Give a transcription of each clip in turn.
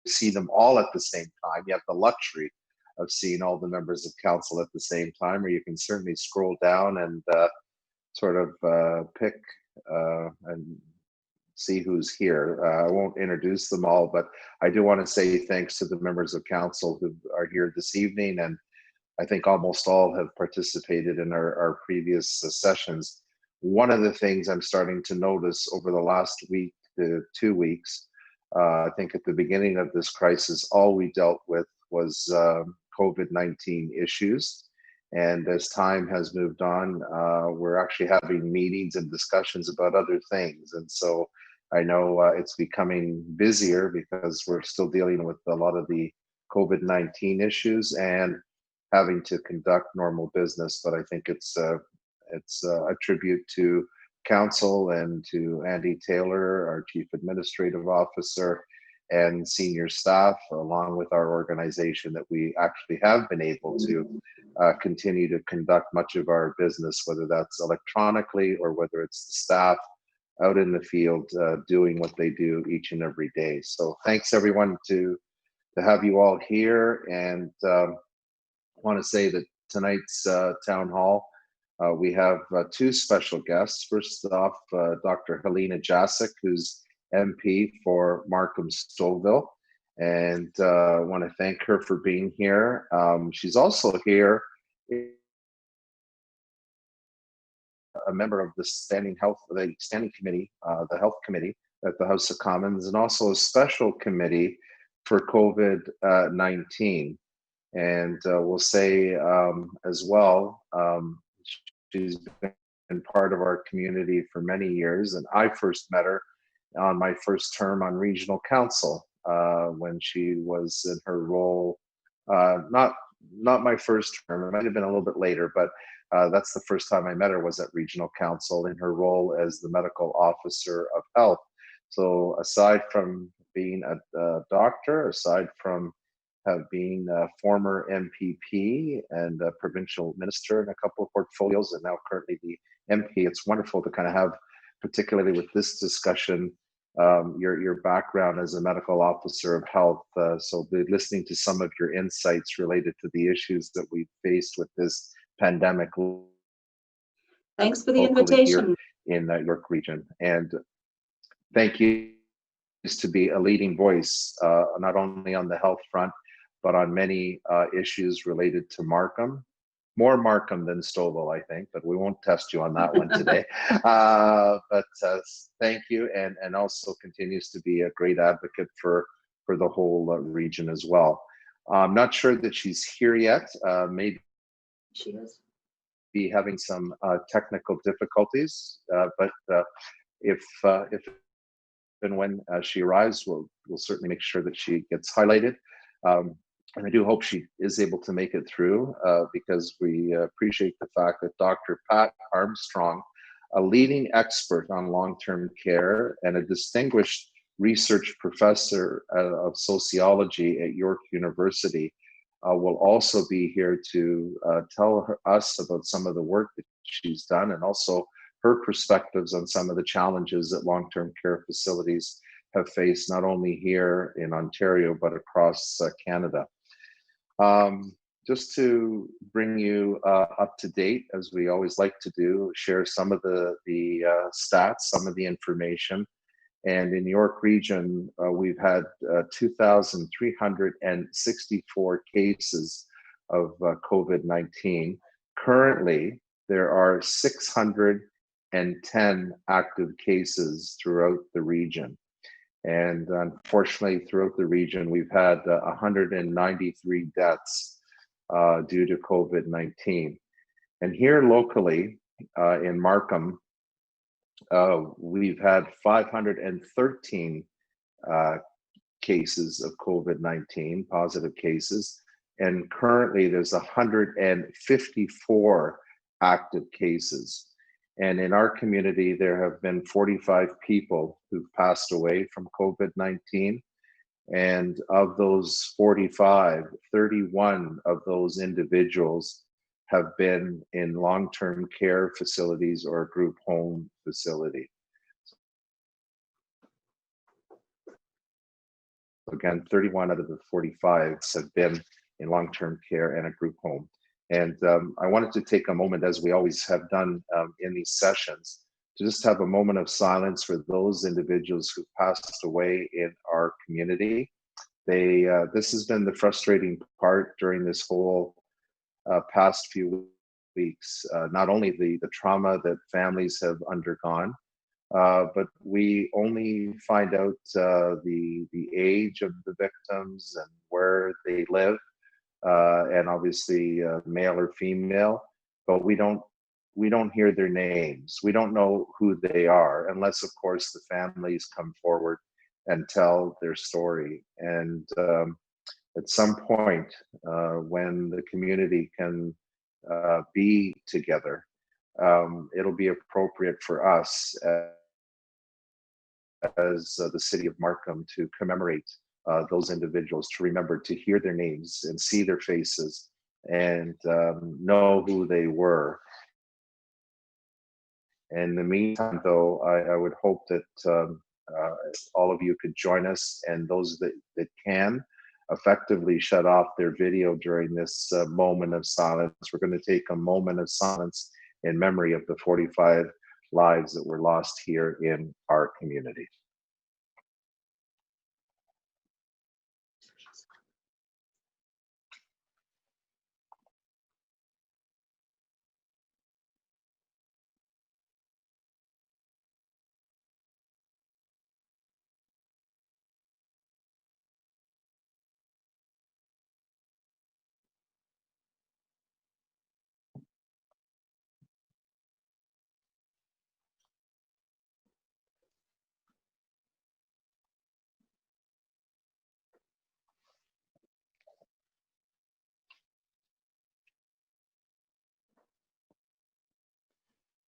see them all at the same time. You have the luxury of seeing all the members of council at the same time, or you can certainly scroll down and sort of pick and see who's here. I won't introduce them all, but I do want to say thanks to the members of council who are here this evening, and I think almost all have participated in our previous sessions. One of the things I'm starting to notice over the last week to 2 weeks, I think at the beginning of this crisis, all we dealt with was COVID-19 issues. And as time has moved on, we're actually having meetings and discussions about other things. And so I know it's becoming busier because we're still dealing with a lot of the COVID-19 issues and having to conduct normal business. But I think it's a tribute to council and to Andy Taylor, our Chief Administrative Officer, and senior staff, along with our organization, that we actually have been able to continue to conduct much of our business, whether that's electronically or whether it's the staff out in the field doing what they do each and every day. So thanks everyone to have you all here, and want to say that tonight's town hall, we have two special guests. First off, Dr. Helena Jaczek, who's MP for Markham-Stouffville, and I want to thank her for being here. She's also here, a member of the standing committee, the health committee at the House of Commons, and also a special committee for COVID-19. And we'll say as well, she's been part of our community for many years, and I first met her on my first term on regional council when she was in her role, not my first term, it might have been a little bit later, but that's the first time I met her, was at regional council in her role as the medical officer of health. So aside from being a doctor, aside from being a former MPP and a provincial minister in a couple of portfolios, and now currently the MP, it's wonderful to kind of have, particularly with this discussion, your background as a medical officer of health. So be listening to some of your insights related to the issues that we faced with this pandemic. Thanks for the invitation. In the York region. And thank you to be a leading voice, not only on the health front, but on many issues related to Markham. More Markham than Stouffville, I think, but we won't test you on that one today. But thank you, and also continues to be a great advocate for the whole region as well. I'm not sure that she's here yet. Maybe she is. Be having some technical difficulties, but if and when she arrives, we'll certainly make sure that she gets highlighted. And I do hope she is able to make it through, because we appreciate the fact that Dr. Pat Armstrong, a leading expert on long-term care and a distinguished research professor of sociology at York University, will also be here to tell us about some of the work that she's done, and also her perspectives on some of the challenges that long-term care facilities have faced, not only here in Ontario, but across Canada. Just to bring you up to date, as we always like to do, share some of the stats, some of the information. And in York region, we've had 2,364 cases of COVID-19. Currently, there are 610 active cases throughout the region. And unfortunately, throughout the region, we've had 193 deaths due to COVID-19. And here locally in Markham, we've had 513 cases of COVID-19, positive cases. And currently there's 154 active cases. And in our community, there have been 45 people who've passed away from COVID-19. And of those 45, 31 of those individuals have been in long-term care facilities or group home facility. Again, 31 out of the 45 have been in long-term care and a group home. And I wanted to take a moment, as we always have done in these sessions, to just have a moment of silence for those individuals who passed away in our community. This has been the frustrating part during this whole past few weeks. Not only the trauma that families have undergone, but we only find out the age of the victims and where they live, and obviously male or female, but we don't hear their names. We don't know who they are unless, of course, the families come forward and tell their story. And at some point, when the community can be together, it'll be appropriate for us as the city of Markham to commemorate those individuals, to remember, to hear their names and see their faces and know who they were. In the meantime, though, I would hope that all of you could join us, and those that can effectively shut off their video during this moment of silence. We're going to take a moment of silence in memory of the 45 lives that were lost here in our community.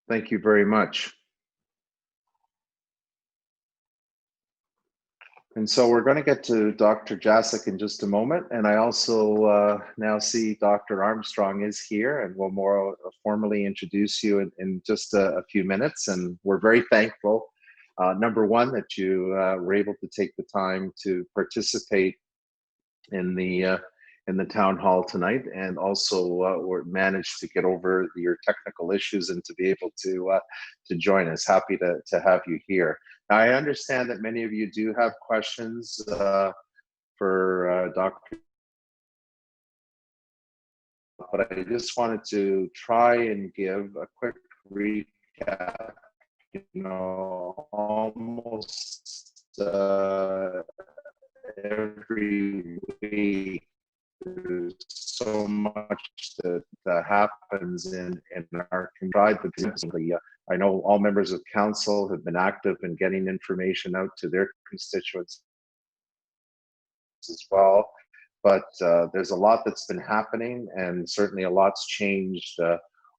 Thank you very much. And so we're going to get to Dr. Jaczek in just a moment. And I also now see Dr. Armstrong is here, and we'll more formally introduce you in just a few minutes. And we're very thankful, number one, that you were able to take the time to participate in the town hall tonight, and also managed to get over your technical issues and to be able to join us. Happy to have you here. Now, I understand that many of you do have questions for Dr. But I just wanted to try and give a quick recap. Almost every week, there's so much that happens in our community. I know all members of council have been active in getting information out to their constituents as well. But there's a lot that's been happening, and certainly a lot's changed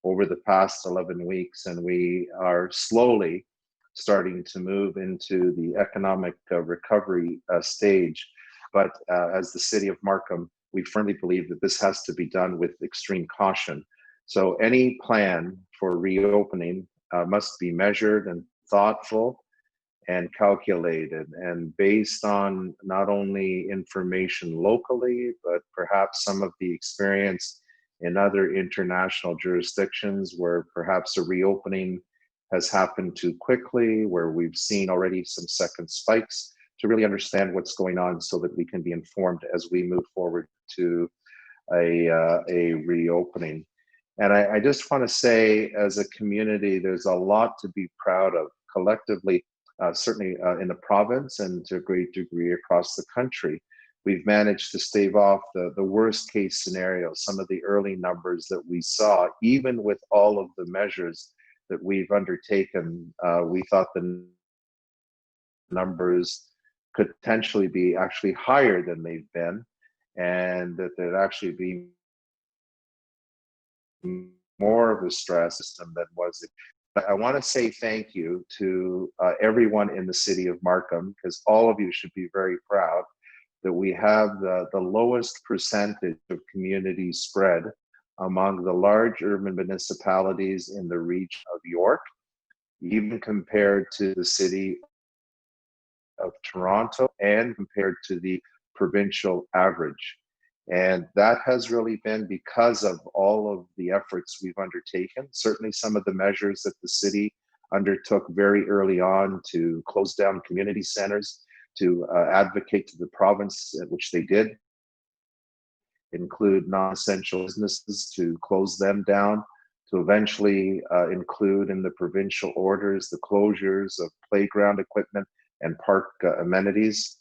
over the past 11 weeks, and we are slowly starting to move into the economic recovery stage. But as the city of Markham, we firmly believe that this has to be done with extreme caution. So any plan for reopening must be measured and thoughtful and calculated, and based on not only information locally, but perhaps some of the experience in other international jurisdictions where perhaps a reopening has happened too quickly, where we've seen already some second spikes, to really understand what's going on so that we can be informed as we move forward to a reopening. And I just want to say, as a community, there's a lot to be proud of collectively, certainly in the province and to a great degree across the country. We've managed to stave off the worst case scenario. Some of the early numbers that we saw, even with all of the measures that we've undertaken, we thought the numbers could potentially be actually higher than they've been, and that there'd actually be more of a stress system than was it. But I want to say thank you to everyone in the city of Markham, because all of you should be very proud that we have the lowest percentage of community spread among the large urban municipalities in the region of York, even compared to the city of Toronto and compared to the provincial average. And that has really been because of all of the efforts we've undertaken. Certainly some of the measures that the city undertook very early on to close down community centers, to advocate to the province, which they did, include non-essential businesses to close them down, to eventually include in the provincial orders the closures of playground equipment and park amenities.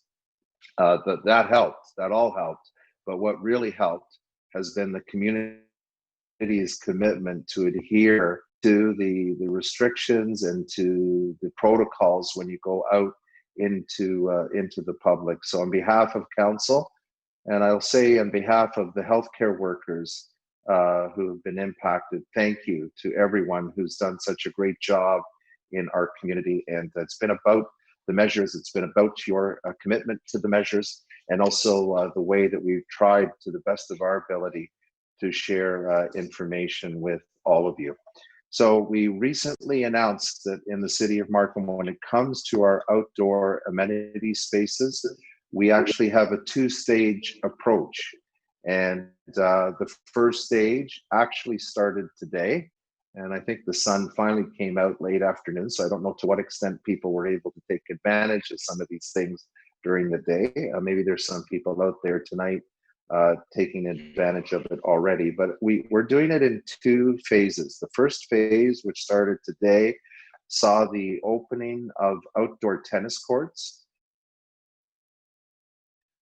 That helped, that all helped. But what really helped has been the community's commitment to adhere to the restrictions and to the protocols when you go out into the public. So on behalf of council, and I'll say on behalf of the healthcare workers who have been impacted, thank you to everyone who's done such a great job in our community. And it's been about the measures, it's been about your commitment to the measures, and also the way that we've tried to the best of our ability to share information with all of you. So we recently announced that in the city of Markham, when it comes to our outdoor amenity spaces, we actually have a two-stage approach. And the first stage actually started today. And I think the sun finally came out late afternoon. So I don't know to what extent people were able to take advantage of some of these things during the day. Maybe there's some people out there tonight taking advantage of it already. But we're doing it in two phases. The first phase, which started today, saw the opening of outdoor tennis courts.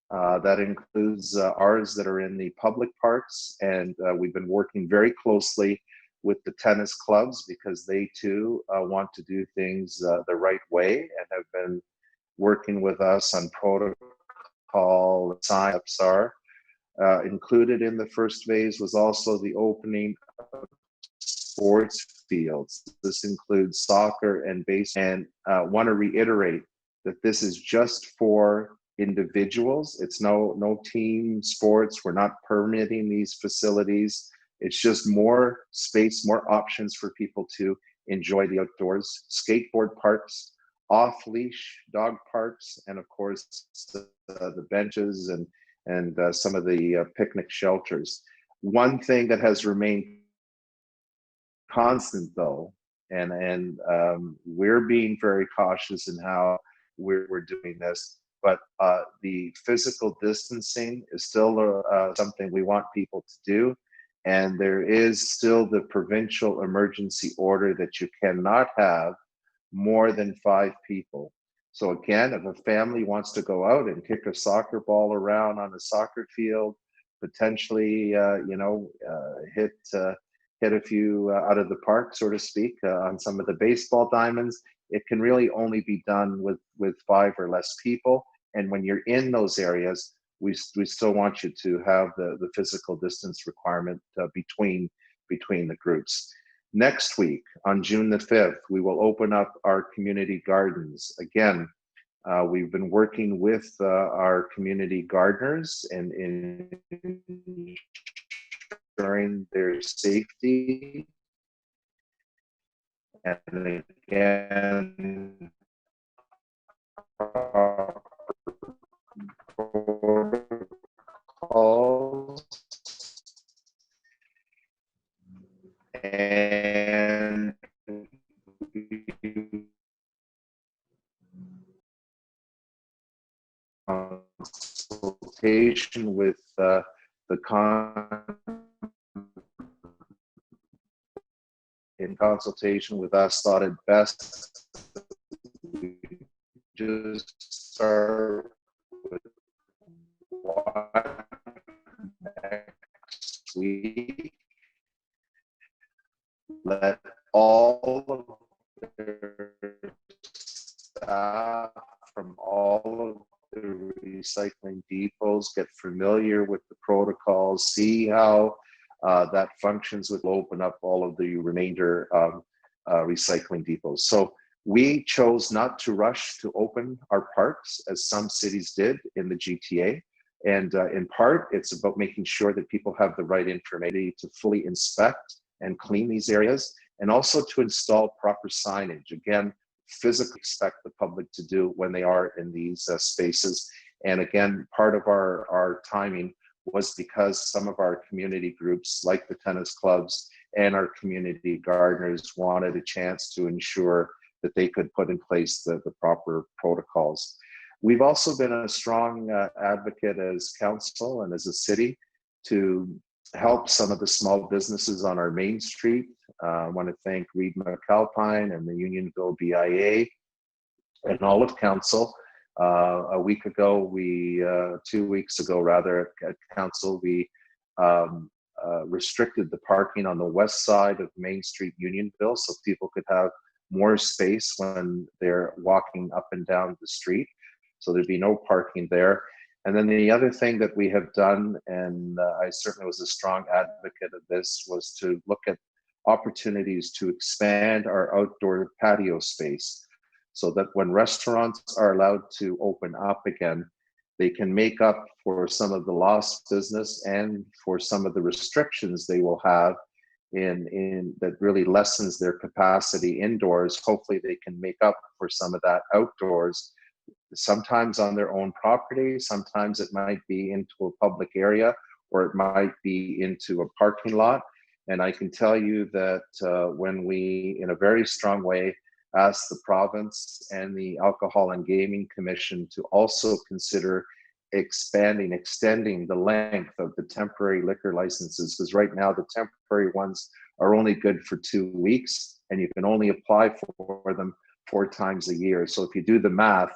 That includes ours that are in the public parks, and we've been working very closely with the tennis clubs because they too want to do things the right way and have been working with us on protocol sign-ups are. Included in the first phase was also the opening of sports fields. This includes soccer and baseball, and want to reiterate that this is just for individuals. It's no team sports. We're not permitting these facilities. It's just more space, more options for people to enjoy the outdoors. Skateboard parks, off-leash dog parks, and of course the benches and some of the picnic shelters. One thing that has remained constant though, and we're being very cautious in how we're doing this, but the physical distancing is still something we want people to do. And there is still the provincial emergency order that you cannot have more than 5 people. So again, if a family wants to go out and kick a soccer ball around on a soccer field, potentially, hit a few out of the park, so to speak, on some of the baseball diamonds, it can really only be done with 5 or less people. And when you're in those areas, we still want you to have the physical distance requirement between the groups. Next week, on June the 5th, we will open up our community gardens. Again, we've been working with our community gardeners and in ensuring their safety. And again, protocols and consultation with in consultation with us, thought it best we just start with one next week. Let all of their staff from all of the recycling depots get familiar with the protocols, see how that functions. We'll open up all of the remainder recycling depots. So we chose not to rush to open our parks as some cities did in the GTA. And in part, it's about making sure that people have the right information to fully inspect and clean these areas, and also to install proper signage. Again, physically expect the public to do when they are in these spaces. And again, part of our timing was because some of our community groups, like the tennis clubs and our community gardeners, wanted a chance to ensure that they could put in place the proper protocols. We've also been a strong advocate as council and as a city to help some of the small businesses on our main street. I want to thank Reed McAlpine and the Unionville BIA and all of council. A week ago, 2 weeks ago rather, at council, we restricted the parking on the west side of Main Street, Unionville, so people could have more space when they're walking up and down the street. So there'd be no parking there. And then the other thing that we have done, and I certainly was a strong advocate of this, was to look at opportunities to expand our outdoor patio space so that when restaurants are allowed to open up again, they can make up for some of the lost business and for some of the restrictions they will have in that really lessens their capacity indoors. Hopefully they can make up for some of that outdoors, sometimes on their own property, sometimes it might be into a public area, or it might be into a parking lot. And I can tell you that when we, in a very strong way, asked the province and the Alcohol and Gaming Commission to also consider extending the length of the temporary liquor licenses, because right now the temporary ones are only good for 2 weeks, and you can only apply for them 4 times a year. So if you do the math,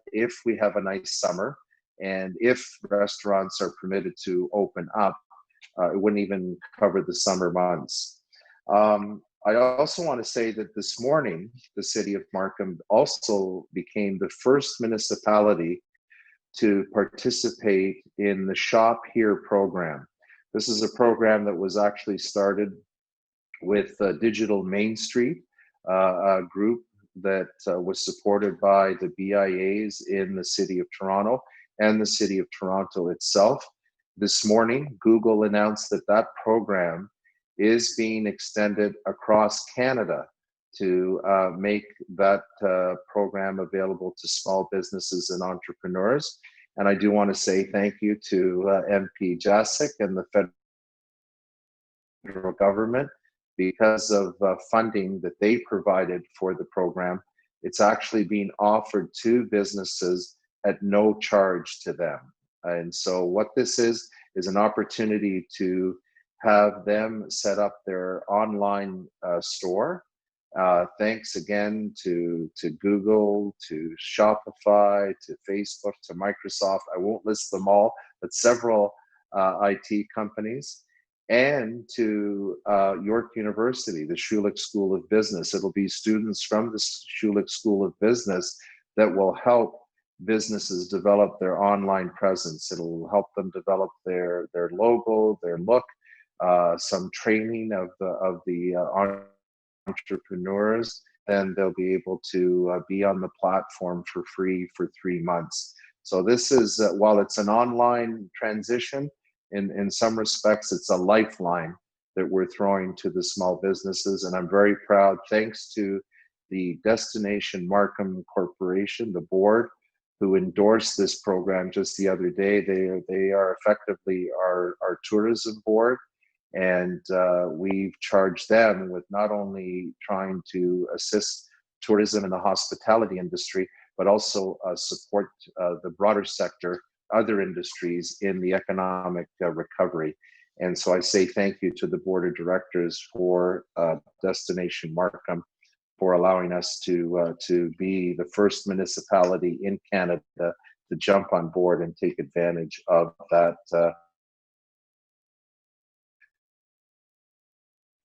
if we have a nice summer and if restaurants are permitted to open up, it wouldn't even cover the summer months. I also want to say that this morning, the city of Markham also became the first municipality to participate in the Shop Here program. This is a program that was actually started with Digital Main Street, a group that was supported by the BIAs in the City of Toronto and the City of Toronto itself. This morning, Google announced that that program is being extended across Canada to make that program available to small businesses and entrepreneurs. And I do want to say thank you to MP Jaczek and the federal government. Because of funding that they provided for the program, it's actually being offered to businesses at no charge to them. And so what this is an opportunity to have them set up their online store. Thanks again to Google, to Shopify, to Facebook, to Microsoft. I won't list them all, but several IT companies, and to York University, the Schulich School of Business. It'll be students from the Schulich School of Business that will help businesses develop their online presence. It'll help them develop their logo, their look, some training of the entrepreneurs, and they'll be able to be on the platform for free for 3 months. So this is, while it's an online transition, in some respects, it's a lifeline that we're throwing to the small businesses. And I'm very proud, thanks to the Destination Markham Corporation, the board, who endorsed this program just the other day. They are effectively our tourism board. And we've charged them with not only trying to assist tourism and the hospitality industry, but also support the broader sector, other industries in the economic recovery. And so I say thank you to the board of directors for Destination Markham for allowing us to be the first municipality in Canada to jump on board and take advantage of that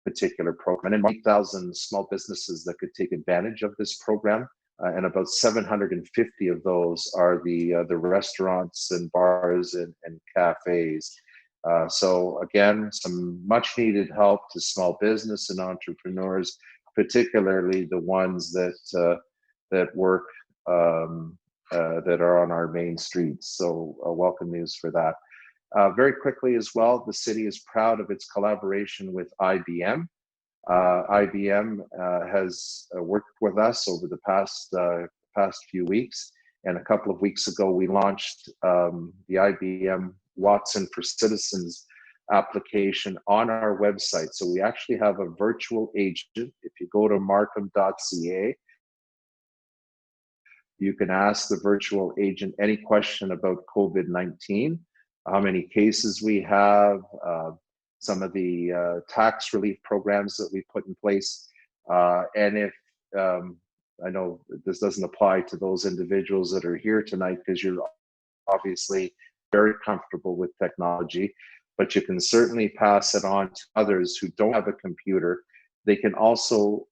particular program. And 8,000 small businesses that could take advantage of this program. And about 750 of those are the restaurants and bars and cafes. So again, some much needed help to small business and entrepreneurs, particularly the ones that work that are on our main streets. So welcome news for that. Very quickly as well, the city is proud of its collaboration with IBM. IBM has worked with us over the past few weeks, and a couple of weeks ago we launched the IBM Watson for Citizens application on our website. So we actually have a virtual agent. If you go to markham.ca, you can ask the virtual agent any question about COVID-19, how many cases we have, some of the tax relief programs that we put in place. And if, I know this doesn't apply to those individuals that are here tonight because you're obviously very comfortable with technology, but you can certainly pass it on to others who don't have a computer. They can also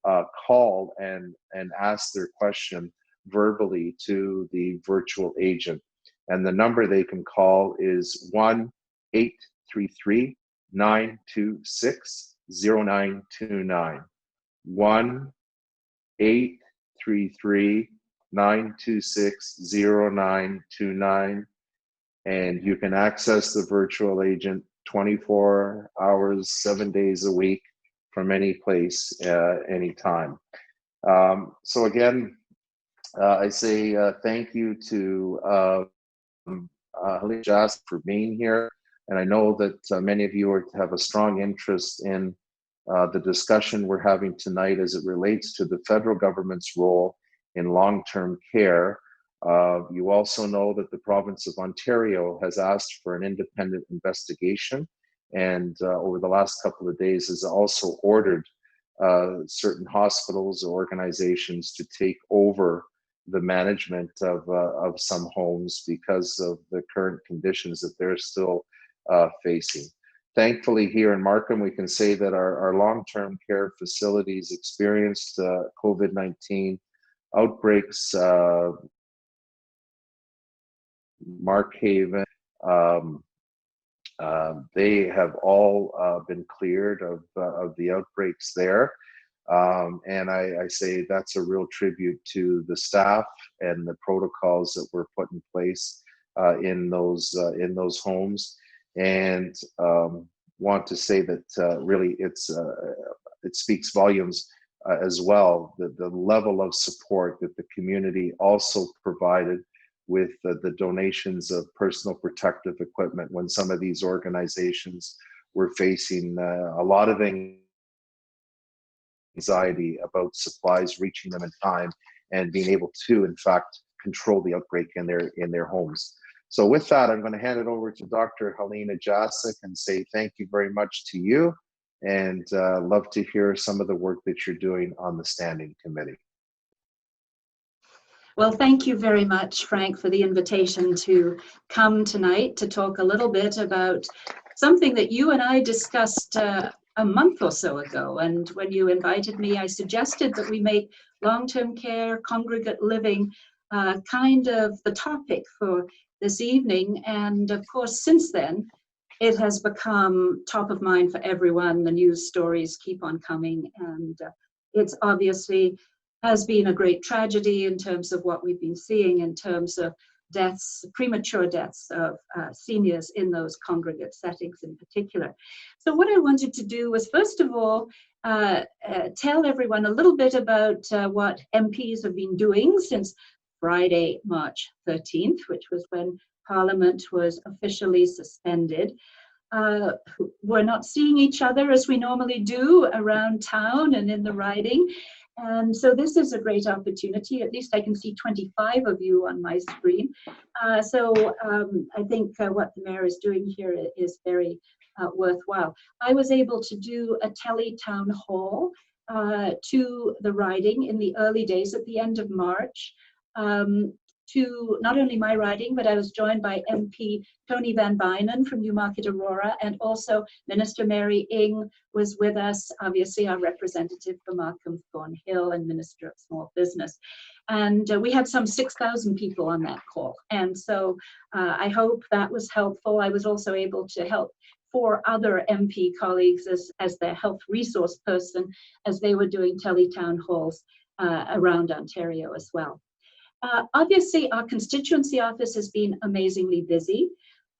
call and ask their question verbally to the virtual agent. And the number they can call is 1-833-926-0929. 1-833-926-0929. And you can access the virtual agent 24 hours, 7 days a week from any place, anytime. So again, I say thank you to Helena Jaczek for being here. And I know that many of you have a strong interest in the discussion we're having tonight as it relates to the federal government's role in long-term care. You also know that the province of Ontario has asked for an independent investigation, and over the last couple of days has also ordered certain hospitals or organizations to take over the management of some homes because of the current conditions that they're still facing. Thankfully, here in Markham, we can say that our long-term care facilities experienced COVID-19 outbreaks. Markhaven, they have all been cleared of the outbreaks there. And I say that's a real tribute to the staff and the protocols that were put in place in those homes. And want to say that really it speaks volumes as well, the level of support that the community also provided with the donations of personal protective equipment when some of these organizations were facing a lot of anxiety about supplies reaching them in time and being able to, in fact, control the outbreak in their homes. So with that, I'm going to hand it over to Dr. Helena Jaczek and say thank you very much to you, and love to hear some of the work that you're doing on the standing committee. Well, thank you very much, Frank, for the invitation to come tonight to talk a little bit about something that you and I discussed a month or so ago. And when you invited me, I suggested that we make long-term care, congregate living, kind of the topic for this evening. And of course, since then, it has become top of mind for everyone. The news stories keep on coming, and it's obviously has been a great tragedy in terms of what we've been seeing in terms of deaths, premature deaths of seniors in those congregate settings in particular. So what I wanted to do was, first of all, tell everyone a little bit about what MPs have been doing since Friday, March 13th, which was when Parliament was officially suspended. We're not seeing each other as we normally do around town and in the riding. And so this is a great opportunity. At least I can see 25 of you on my screen. So I think what the mayor is doing here is very worthwhile. I was able to do a tele-town hall to the riding in the early days at the end of March. To not only my riding, but I was joined by MP Tony Van Bynen from Newmarket Aurora, and also Minister Mary Ng was with us, obviously our representative for Markham Thornhill and Minister of Small Business. And we had some 6,000 people on that call. And so I hope that was helpful. I was also able to help 4 other MP colleagues as their health resource person as they were doing tele-town halls around Ontario as well. Obviously, our constituency office has been amazingly busy.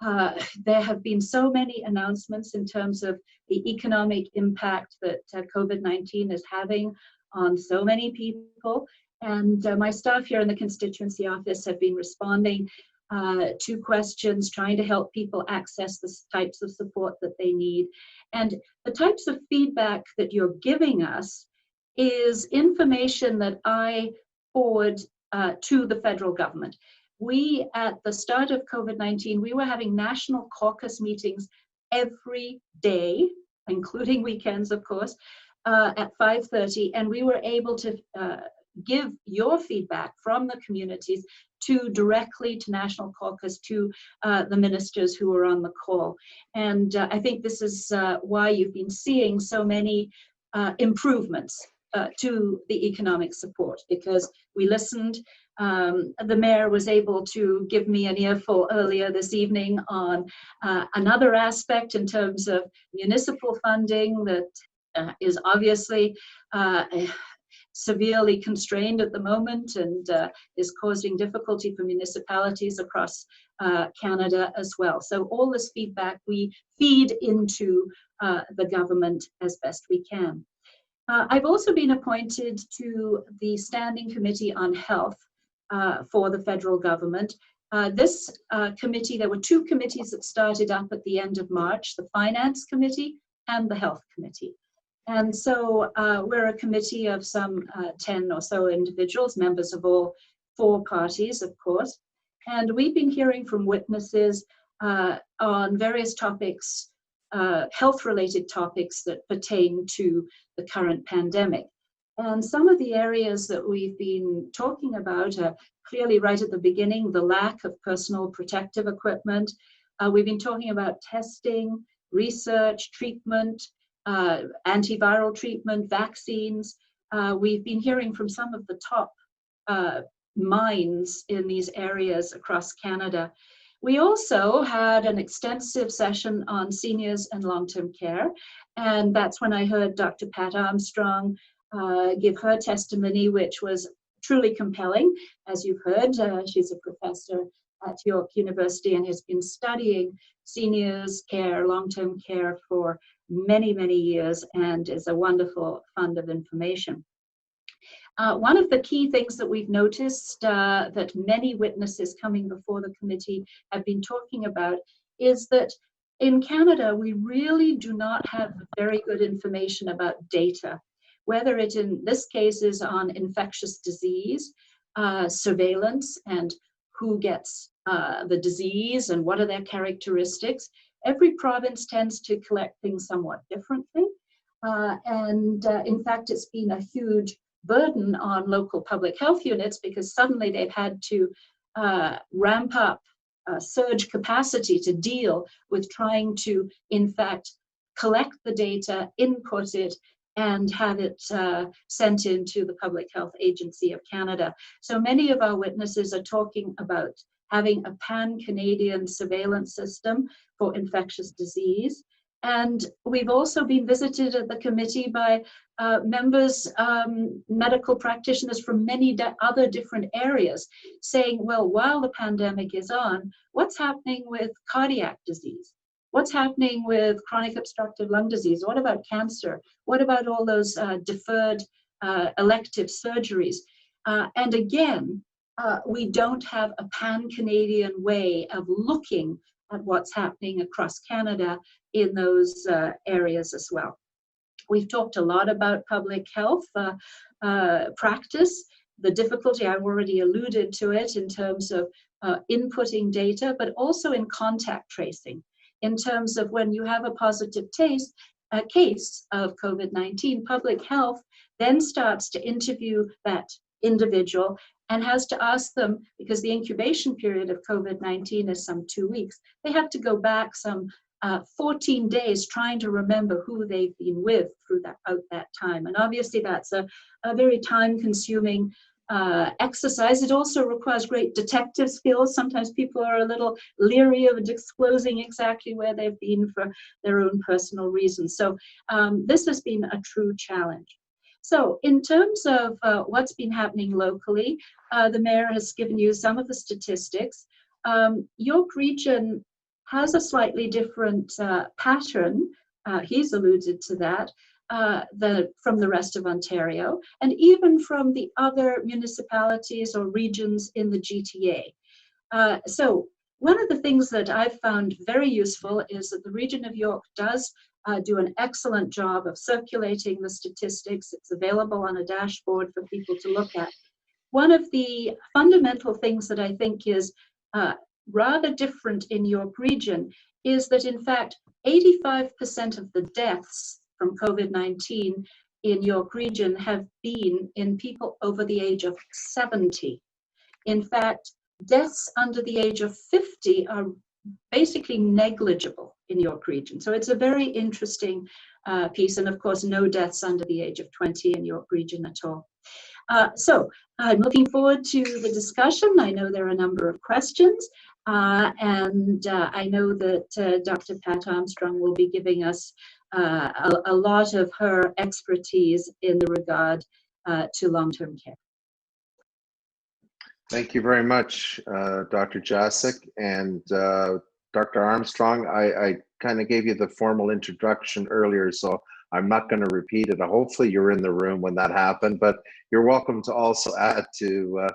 There have been so many announcements in terms of the economic impact that COVID-19 is having on so many people. And my staff here in the constituency office have been responding to questions, trying to help people access the types of support that they need. And the types of feedback that you're giving us is information that I forward to the federal government. We, at the start of COVID-19, we were having national caucus meetings every day, including weekends, of course, at 5:30, and we were able to give your feedback from the communities directly to National Caucus, to the ministers who were on the call. And I think this is why you've been seeing so many improvements to the economic support, because we listened. The mayor was able to give me an earful earlier this evening on another aspect in terms of municipal funding that is obviously severely constrained at the moment and is causing difficulty for municipalities across Canada as well. So all this feedback we feed into the government as best we can. I've also been appointed to the Standing Committee on Health for the federal government. This committee, there were two committees that started up at the end of March, the Finance Committee and the Health Committee. And so we're a committee of some 10 or so individuals, members of all four parties, of course. And we've been hearing from witnesses on various topics, health-related topics that pertain to the current pandemic. And some of the areas that we've been talking about are clearly right at the beginning, the lack of personal protective equipment. We've been talking about testing, research, treatment, antiviral treatment, vaccines. We've been hearing from some of the top minds in these areas across Canada. We also had an extensive session on seniors and long-term care, and that's when I heard Dr. Pat Armstrong give her testimony, which was truly compelling. As you've heard, she's a professor at York University and has been studying seniors care, long-term care for many, many years, and is a wonderful fund of information. One of the key things that we've noticed that many witnesses coming before the committee have been talking about is that in Canada, we really do not have very good information about data, whether it in this case is on infectious disease, surveillance, and who gets the disease and what are their characteristics. Every province tends to collect things somewhat differently. In fact, it's been a huge burden on local public health units because suddenly they've had to ramp up surge capacity to deal with trying to, in fact, collect the data, input it, and have it sent into the Public Health Agency of Canada. So many of our witnesses are talking about having a pan-Canadian surveillance system for infectious disease. And we've also been visited at the committee by members, medical practitioners from many other different areas saying, well, while the pandemic is on, what's happening with cardiac disease? What's happening with chronic obstructive lung disease? What about cancer? What about all those deferred elective surgeries? And again, we don't have a pan-Canadian way of looking at what's happening across Canada in those areas as well. We've talked a lot about public health practice, the difficulty, I've already alluded to it in terms of inputting data, but also in contact tracing, in terms of when you have a positive case of COVID-19, public health then starts to interview that individual and has to ask them, because the incubation period of COVID-19 is some 2 weeks, they have to go back some 14 days trying to remember who they've been with through that time. And obviously that's a very time-consuming exercise. It also requires great detective skills. Sometimes people are a little leery of disclosing exactly where they've been for their own personal reasons. So this has been a true challenge. So in terms of what's been happening locally, the mayor has given you some of the statistics. York Region has a slightly different pattern. He's alluded to that. From the rest of Ontario, and even from the other municipalities or regions in the GTA. So one of the things that I've found very useful is that the Region of York does do an excellent job of circulating the statistics. It's available on a dashboard for people to look at. One of the fundamental things that I think is rather different in York Region is that, in fact, 85% of the deaths from COVID-19 in York Region have been in people over the age of 70. In fact, deaths under the age of 50 are basically negligible in York Region. So it's a very interesting piece, and of course, no deaths under the age of 20 in York Region at all. So I'm looking forward to the discussion. I know there are a number of questions, and I know that Dr. Pat Armstrong will be giving us a lot of her expertise in the regard to long-term care. Thank you very much, Dr. Jaczek. And Dr. Armstrong, I kind of gave you the formal introduction earlier, so I'm not going to repeat it. Hopefully you're in the room when that happened, but you're welcome to also add to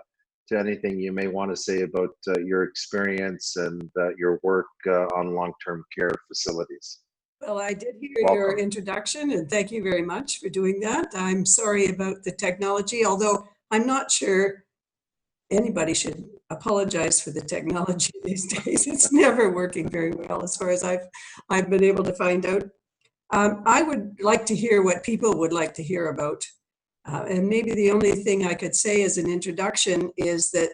anything you may want to say about your experience and your work on long-term care facilities. Well, I did hear your introduction, and thank you very much for doing that. I'm sorry about the technology, although I'm not sure anybody should apologize for the technology these days. It's never working very well, as far as I've been able to find out. I would like to hear what people would like to hear about. And maybe the only thing I could say as an introduction is that,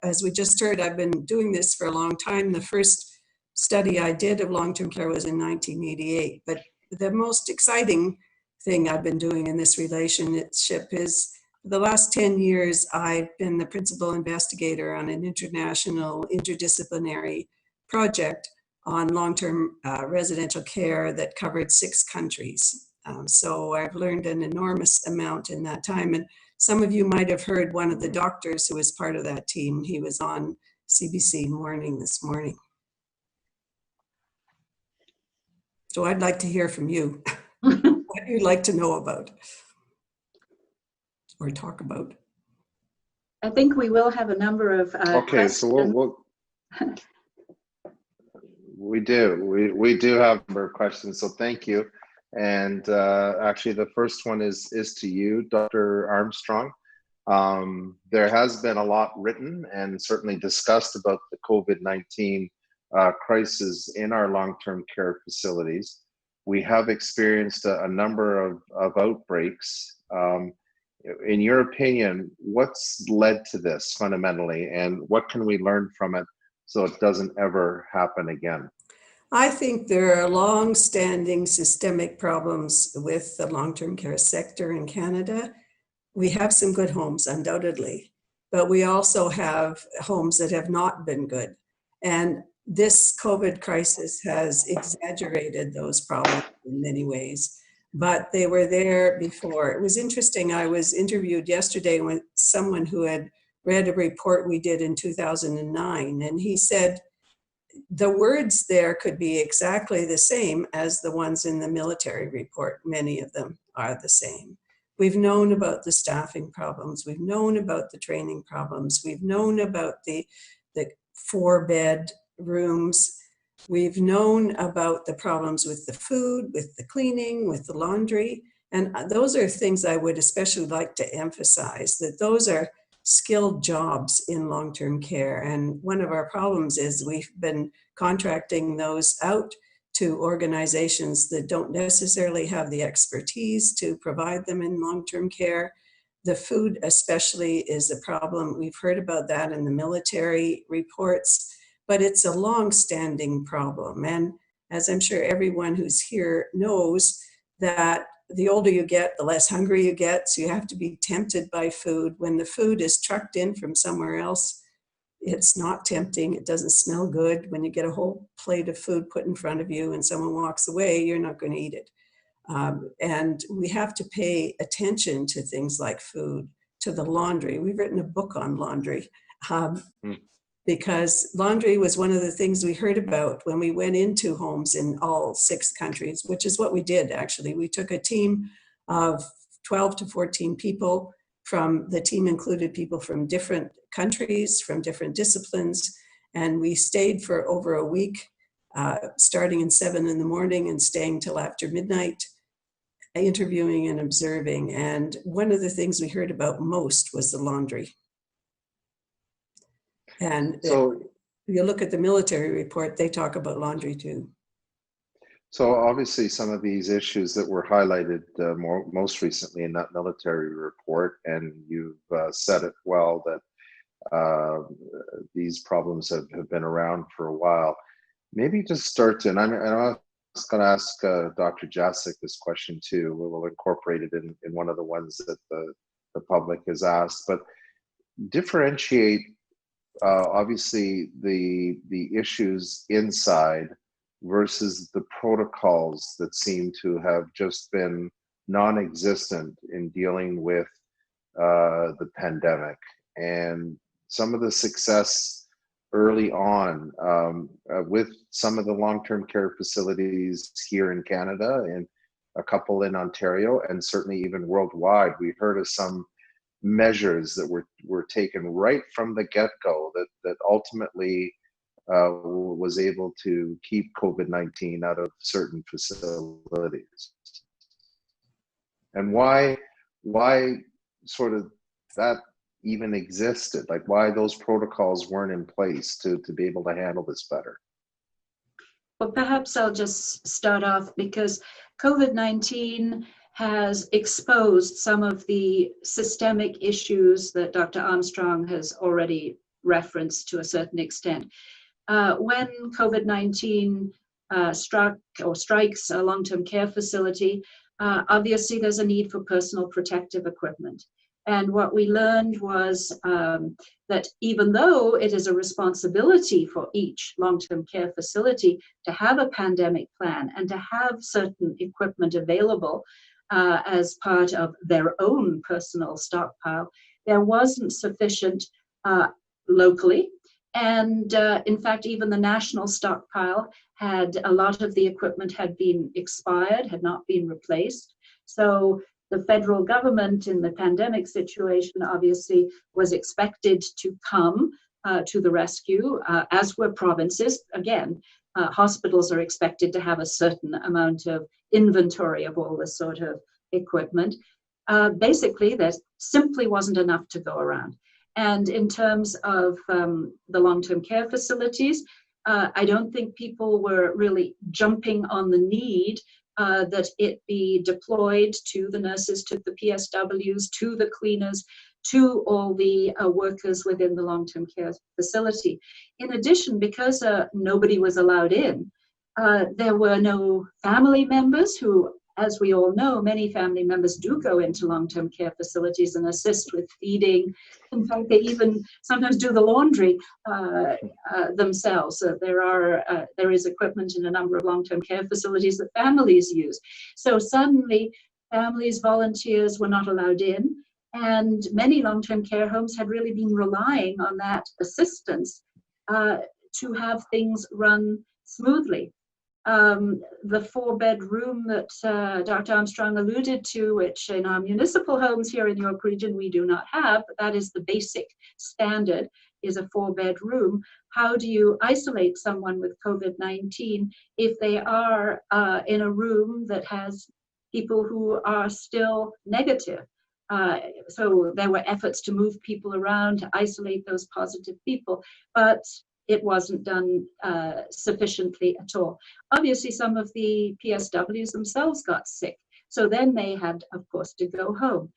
as we just heard, I've been doing this for a long time. The first study I did of long-term care was in 1988. But the most exciting thing I've been doing in this relationship is, for the last 10 years, I've been the principal investigator on an international interdisciplinary project on long-term residential care that covered 6 countries. So I've learned an enormous amount in that time. And some of you might have heard one of the doctors who was part of that team. He was on CBC Morning this morning. So I'd like to hear from you what you'd like to know about or talk about. I think we will have a number of questions. So we do have more questions, so thank you. And actually the first one is to you, Dr. Armstrong. There has been a lot written and certainly discussed about the COVID-19 crisis in our long-term care facilities. We have experienced a number of outbreaks. In your opinion, what's led to this fundamentally, and what can we learn from it so it doesn't ever happen again? I think there are long-standing systemic problems with the long-term care sector in Canada. We have some good homes, undoubtedly, but we also have homes that have not been good. And this COVID crisis has exaggerated those problems in many ways, but they were there before. It was interesting. I was interviewed yesterday with someone who had read a report we did in 2009, and he said the words there could be exactly the same as the ones in the military report. Many of them are the same. We've known about the staffing problems. We've known about the training problems. We've known about the 4-bed rooms. We've known about the problems with the food, with the cleaning, with the laundry. And those are things I would especially like to emphasize, that those are skilled jobs in long-term care. And one of our problems is we've been contracting those out to organizations that don't necessarily have the expertise to provide them in long-term care. The food especially is a problem. We've heard about that in the military reports, but it's a long-standing problem. And as I'm sure everyone who's here knows, that the older you get, the less hungry you get. So you have to be tempted by food. When the food is trucked in from somewhere else, it's not tempting. It doesn't smell good. When you get a whole plate of food put in front of you and someone walks away, you're not going to eat it. And we have to pay attention to things like food, to the laundry. We've written a book on laundry. because laundry was one of the things we heard about when we went into homes in all 6 countries, which is what we did actually. We took a team of 12 to 14 people. From the team included people from different countries, from different disciplines, and we stayed for over a week, starting at 7 in the morning and staying till after midnight, interviewing and observing. And one of the things we heard about most was the laundry. And So, you look at the military report, they talk about laundry too. so obviously some of these issues that were highlighted most recently in that military report, and you've said it well, that these problems have been around for a while. Maybe just start to, and I was going to ask Dr. Jaczek this question too. We will incorporate it in one of the ones that the public has asked, but differentiate obviously the issues inside versus the protocols that seem to have just been non-existent in dealing with the pandemic, and some of the success early on with some of the long-term care facilities here in Canada and a couple in Ontario, and certainly even worldwide. We heard of some measures that were taken right from the get-go that ultimately was able to keep COVID-19 out of certain facilities. And why sort of that even existed, like why those protocols weren't in place to be able to handle this better? Well, perhaps I'll just start off because COVID-19 has exposed some of the systemic issues that Dr. Armstrong has already referenced to a certain extent. When COVID-19 struck or strikes a long-term care facility, obviously there's a need for personal protective equipment. And what we learned was that even though it is a responsibility for each long-term care facility to have a pandemic plan and to have certain equipment available as part of their own personal stockpile, there wasn't sufficient locally. And in fact, even the national stockpile had a lot of the equipment had been expired, had not been replaced. So the federal government in the pandemic situation obviously was expected to come to the rescue, as were provinces. Again, hospitals are expected to have a certain amount of inventory of all this sort of equipment. Basically, there simply wasn't enough to go around. And in terms of the long-term care facilities, I don't think people were really jumping on the need that it be deployed to the nurses, to the PSWs, to the cleaners, to all the workers within the long-term care facility. In addition, because nobody was allowed in, there were no family members who, as we all know, many family members do go into long-term care facilities and assist with feeding. In fact, they even sometimes do the laundry themselves. There is equipment in a number of long-term care facilities that families use. So suddenly, families, volunteers were not allowed in, and many long-term care homes had really been relying on that assistance to have things run smoothly. The 4-bedroom that Dr. Armstrong alluded to, which in our municipal homes here in York Region we do not have, but that is the basic standard, is a 4-bedroom. How do you isolate someone with COVID-19 if they are in a room that has people who are still negative? So there were efforts to move people around, to isolate those positive people, but it wasn't done sufficiently at all. Obviously, some of the PSWs themselves got sick. So then they had, of course, to go home.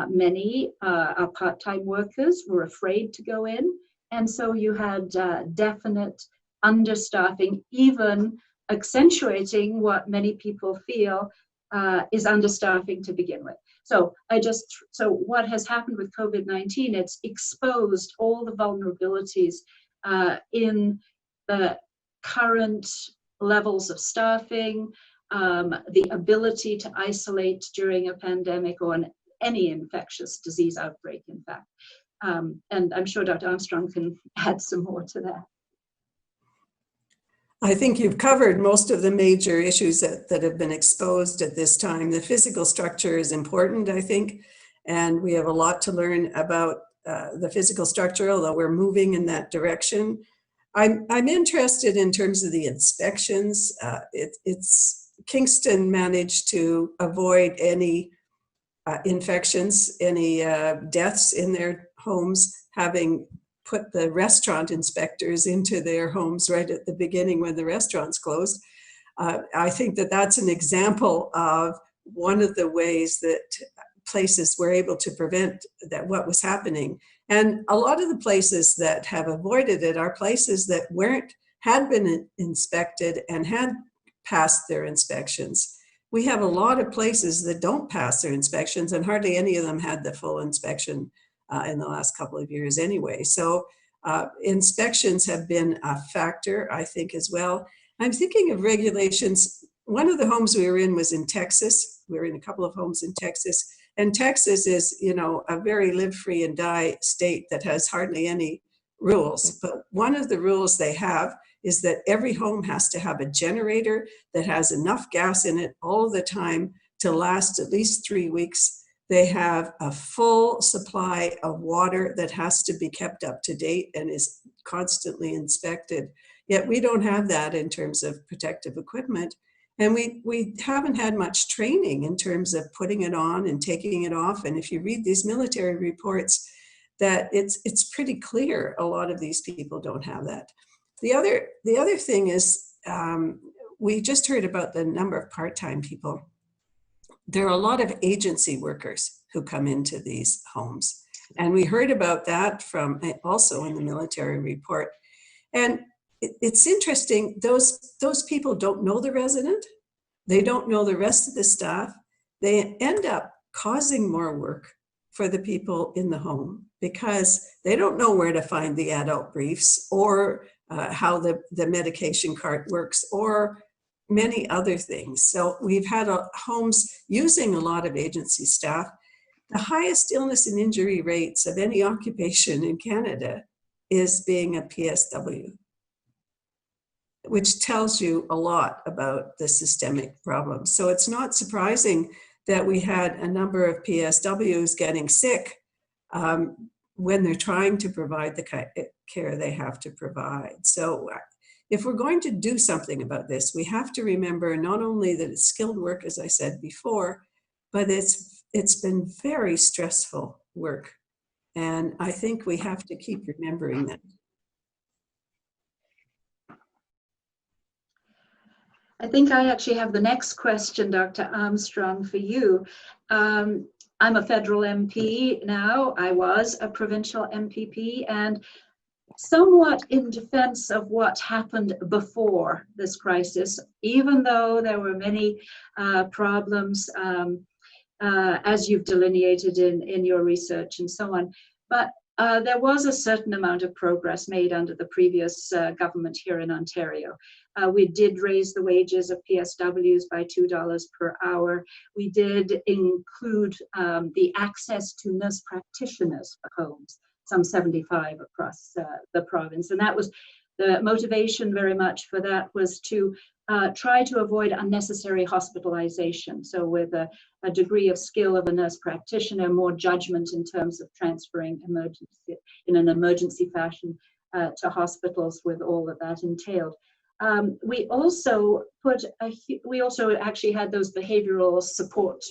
Many our part-time workers were afraid to go in. And so you had definite understaffing, even accentuating what many people feel is understaffing to begin with. So what has happened with COVID-19, it's exposed all the vulnerabilities in the current levels of staffing, the ability to isolate during a pandemic or any infectious disease outbreak, in fact. And I'm sure Dr. Armstrong can add some more to that. I think you've covered most of the major issues that have been exposed at this time. The physical structure is important, I think, and we have a lot to learn about the physical structure, although we're moving in that direction. I'm interested in terms of the inspections. Kingston managed to avoid any infections, any deaths in their homes, having put the restaurant inspectors into their homes right at the beginning when the restaurants closed. I think that that's an example of one of the ways that places were able to prevent that what was happening. And a lot of the places that have avoided it are places that had been inspected and had passed their inspections. We have a lot of places that don't pass their inspections, and hardly any of them had the full inspection in the last couple of years anyway. So inspections have been a factor, I think, as well. I'm thinking of regulations. One of the homes we were in was in Texas. We were in a couple of homes in Texas. And Texas is, a very live free and die state that has hardly any rules. But one of the rules they have is that every home has to have a generator that has enough gas in it all the time to last at least 3 weeks. They have a full supply of water that has to be kept up to date and is constantly inspected. Yet we don't have that in terms of protective equipment. And we haven't had much training in terms of putting it on and taking it off. And if you read these military reports, that it's pretty clear a lot of these people don't have that. The other thing is, we just heard about the number of part-time people. There are a lot of agency workers who come into these homes. And we heard about that from also in the military report. And it's interesting, those people don't know the resident. They don't know the rest of the staff. They end up causing more work for the people in the home because they don't know where to find the adult briefs or how the medication cart works or many other things. So we've had homes using a lot of agency staff. The highest illness and injury rates of any occupation in Canada is being a PSW, which tells you a lot about the systemic problems. So it's not surprising that we had a number of PSWs getting sick when they're trying to provide the care they have to provide. So if we're going to do something about this, we have to remember not only that it's skilled work, as I said before, but it's been very stressful work. And I think we have to keep remembering that. I think I actually have the next question, Dr. Armstrong, for you. I'm a federal MP now. I was a provincial MPP, and somewhat in defense of what happened before this crisis, even though there were many problems, as you've delineated in your research and so on. But there was a certain amount of progress made under the previous government here in Ontario. We did raise the wages of PSWs by $2 per hour. We did include the access to nurse practitioners for homes, some 75 across the province. And that was the motivation very much for that, was to try to avoid unnecessary hospitalization. So with a degree of skill of a nurse practitioner, more judgment in terms of transferring in an emergency fashion to hospitals with all that entailed. We also actually had those behavioral support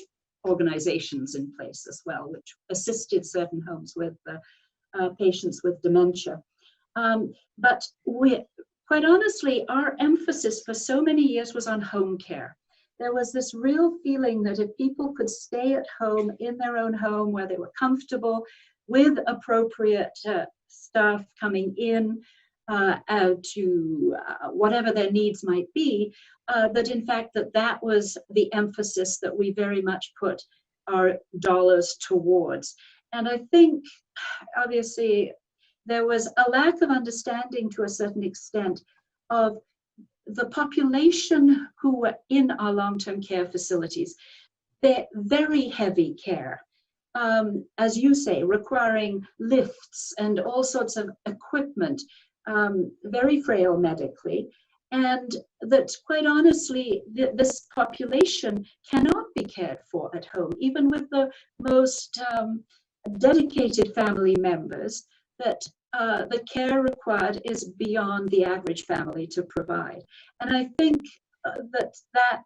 organizations in place as well, which assisted certain homes with patients with dementia. But quite honestly, our emphasis for so many years was on home care. There was this real feeling that if people could stay at home in their own home where they were comfortable with appropriate staff coming in to whatever their needs might be, that in fact that was the emphasis that we very much put our dollars towards. And I think obviously there was a lack of understanding to a certain extent of the population who were in our long-term care facilities. They're very heavy care. as you say, requiring lifts and all sorts of equipment, very frail medically, and that quite honestly, this population cannot be cared for at home, even with the most dedicated family members, that the care required is beyond the average family to provide. And I think that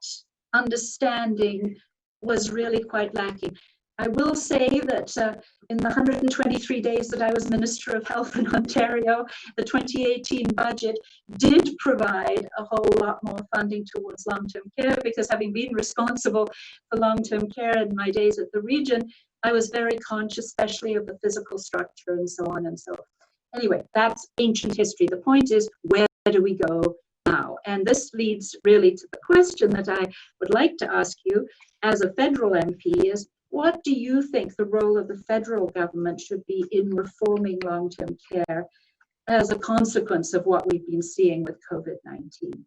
understanding was really quite lacking. I will say that in the 123 days that I was Minister of Health in Ontario, the 2018 budget did provide a whole lot more funding towards long-term care, because having been responsible for long-term care in my days at the region, I was very conscious, especially of the physical structure and so on and so forth. Anyway, that's ancient history. The point is, where do we go now? And this leads really to the question that I would like to ask you as a federal MP is, what do you think the role of the federal government should be in reforming long-term care as a consequence of what we've been seeing with COVID-19?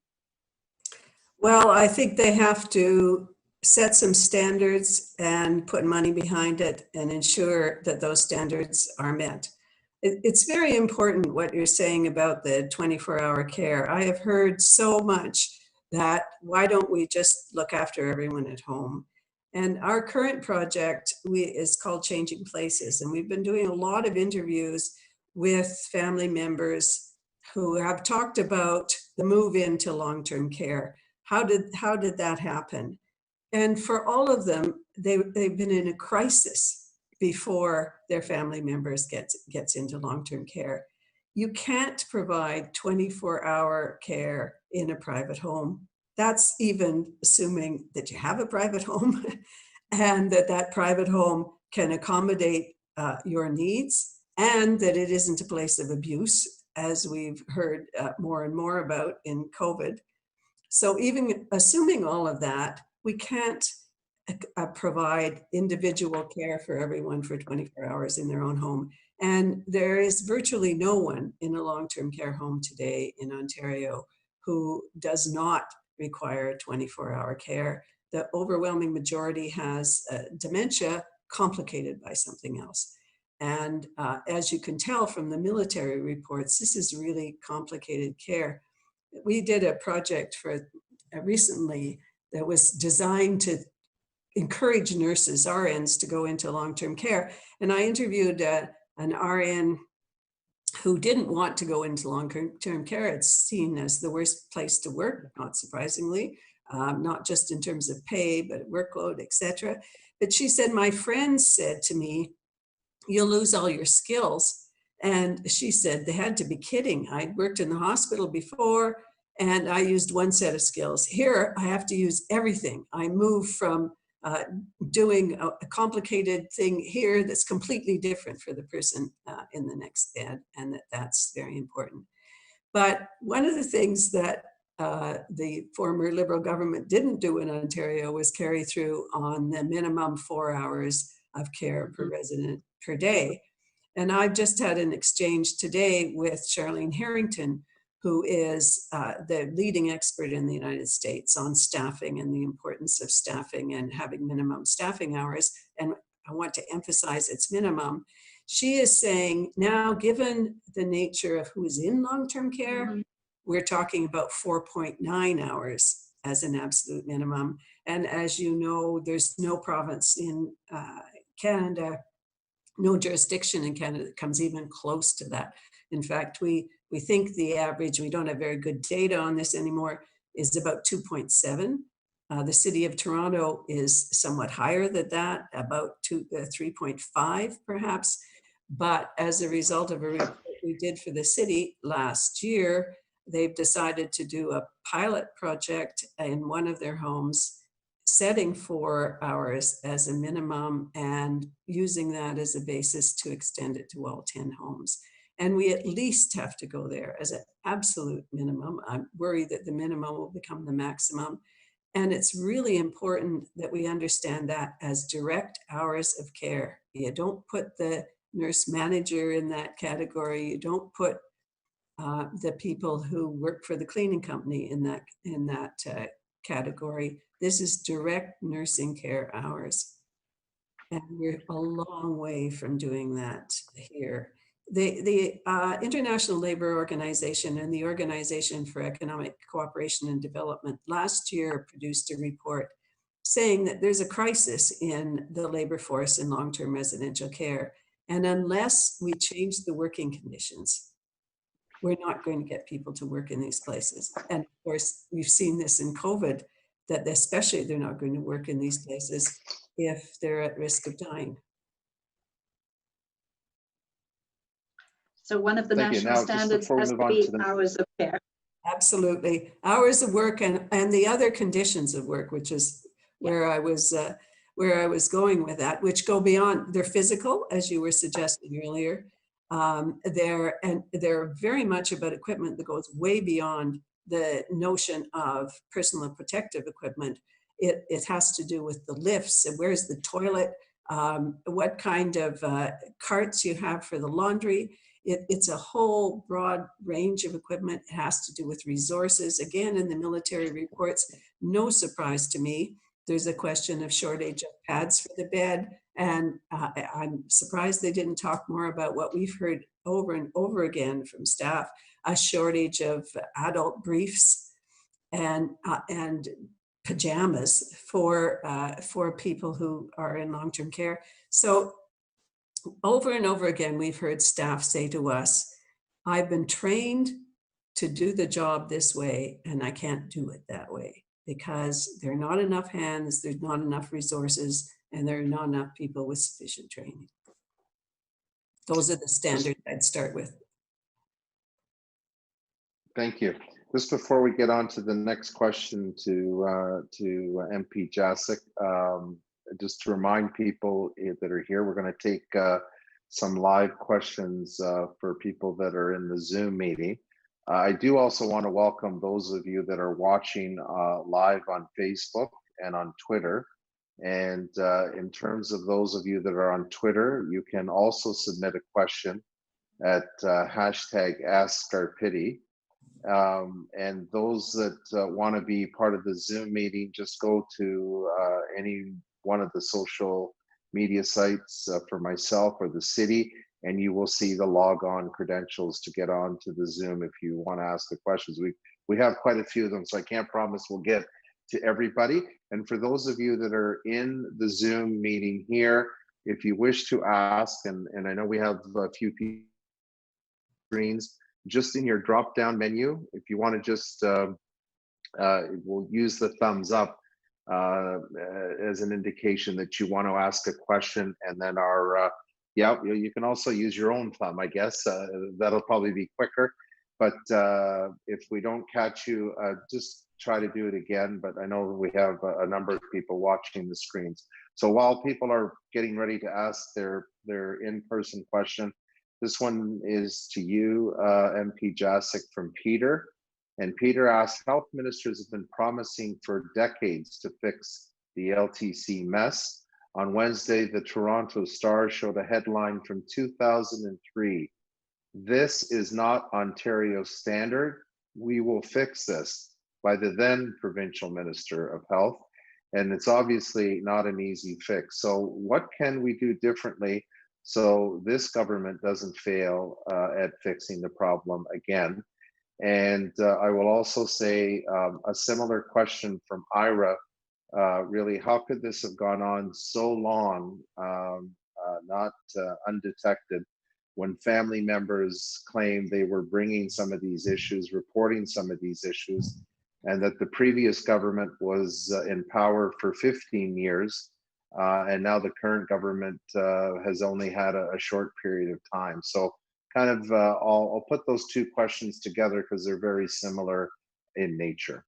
Well, I think they have to set some standards and put money behind it and ensure that those standards are met. It's very important what you're saying about the 24-hour care. I have heard so much that why don't we just look after everyone at home? And our current project is called Changing Places. And we've been doing a lot of interviews with family members who have talked about the move into long-term care. How did that happen? And for all of them, they've been in a crisis before their family members gets into long-term care. You can't provide 24-hour care in a private home. That's even assuming that you have a private home and that private home can accommodate your needs, and that it isn't a place of abuse, as we've heard more and more about in COVID. So even assuming all of that, we can't provide individual care for everyone for 24 hours in their own home. And there is virtually no one in a long-term care home today in Ontario who does not require 24-hour care. The overwhelming majority has dementia complicated by something else. And as you can tell from the military reports, this is really complicated care. We did a project for recently that was designed to encourage nurses, RNs, to go into long-term care. And I interviewed an RN who didn't want to go into long-term care. It's seen as the worst place to work, not surprisingly, not just in terms of pay, but workload, etc. But she said, my friends said to me, you'll lose all your skills. And she said, they had to be kidding. I'd worked in the hospital before, and I used one set of skills. Here, I have to use everything. I move from doing a complicated thing here that's completely different for the person in the next bed, and that's very important. But one of the things that the former Liberal government didn't do in Ontario was carry through on the minimum 4 hours of care per resident per day. And I've just had an exchange today with Charlene Harrington, who is the leading expert in the United States on staffing and the importance of staffing and having minimum staffing hours. And I want to emphasize it's minimum. She is saying now, given the nature of who is in long-term care, we're talking about 4.9 hours as an absolute minimum. And as you know, there's no province in Canada, no jurisdiction in Canada that comes even close to that. In fact, we think the average, we don't have very good data on this anymore, is about 2.7. The city of Toronto is somewhat higher than that, about 3.5 perhaps. But as a result of a report we did for the city last year, they've decided to do a pilot project in one of their homes, setting 4 hours as a minimum and using that as a basis to extend it to all 10 homes. And we at least have to go there as an absolute minimum. I'm worried that the minimum will become the maximum. And it's really important that we understand that as direct hours of care. You don't put the nurse manager in that category. You don't put the people who work for the cleaning company in that category. This is direct nursing care hours. And we're a long way from doing that here. The International Labor Organization and the Organization for Economic Cooperation and Development last year produced a report saying that there's a crisis in the labor force in long-term residential care. And unless we change the working conditions, we're not going to get people to work in these places. And of course, we've seen this in COVID, that especially they're not going to work in these places if they're at risk of dying. So one of the Thank you. national Now, just standards before we has move to on be to the hours of care. Absolutely. Hours of work and the other conditions of work, which is where I was going with that, which go beyond, they're physical, as you were suggesting earlier. They're very much about equipment that goes way beyond the notion of personal and protective equipment. It has to do with the lifts, and where's the toilet, what kind of carts you have for the laundry. It's a whole broad range of equipment. It has to do with resources. Again, in the military reports, no surprise to me, there's a question of shortage of pads for the bed. And I'm surprised they didn't talk more about what we've heard over and over again from staff, a shortage of adult briefs and pajamas for people who are in long-term care. So over and over again, we've heard staff say to us, I've been trained to do the job this way, and I can't do it that way because there are not enough hands, there's not enough resources, and there are not enough people with sufficient training. Those are the standards I'd start with. Thank you. Just before we get on to the next question to MP Jaczek, just to remind people that are here, we're going to take some live questions for people that are in the Zoom meeting. I do also want to welcome those of you that are watching live on Facebook and on Twitter. And in terms of those of you that are on Twitter, you can also submit a question at #AskOurPity. And those that want to be part of the Zoom meeting, just go to any one of the social media sites for myself or the city, and you will see the log on credentials to get on to the Zoom if you want to ask the questions. We have quite a few of them, so I can't promise we'll get to everybody. And for those of you that are in the Zoom meeting here, if you wish to ask, and I know we have a few screens, just in your drop down menu, if you want to just, we'll use the thumbs up as an indication that you want to ask a question, and then you can also use your own thumb, I guess. That'll probably be quicker. But if we don't catch you, just try to do it again. But I know we have a number of people watching the screens. So while people are getting ready to ask their in-person question, this one is to you, MP Jaczek, from Peter. And Peter asks, health ministers have been promising for decades to fix the LTC mess. On Wednesday, the Toronto Star showed a headline from 2003. This is not Ontario standard. We will fix this, by the then provincial minister of health. And it's obviously not an easy fix. So what can we do differently so this government doesn't fail at fixing the problem again? And I will also say a similar question from Ira, really, how could this have gone on so long, not undetected, when family members claim they were bringing some of these issues, reporting some of these issues, and that the previous government was in power for 15 years, and now the current government has only had a short period of time. So kind of, I'll put those two questions together because they're very similar in nature.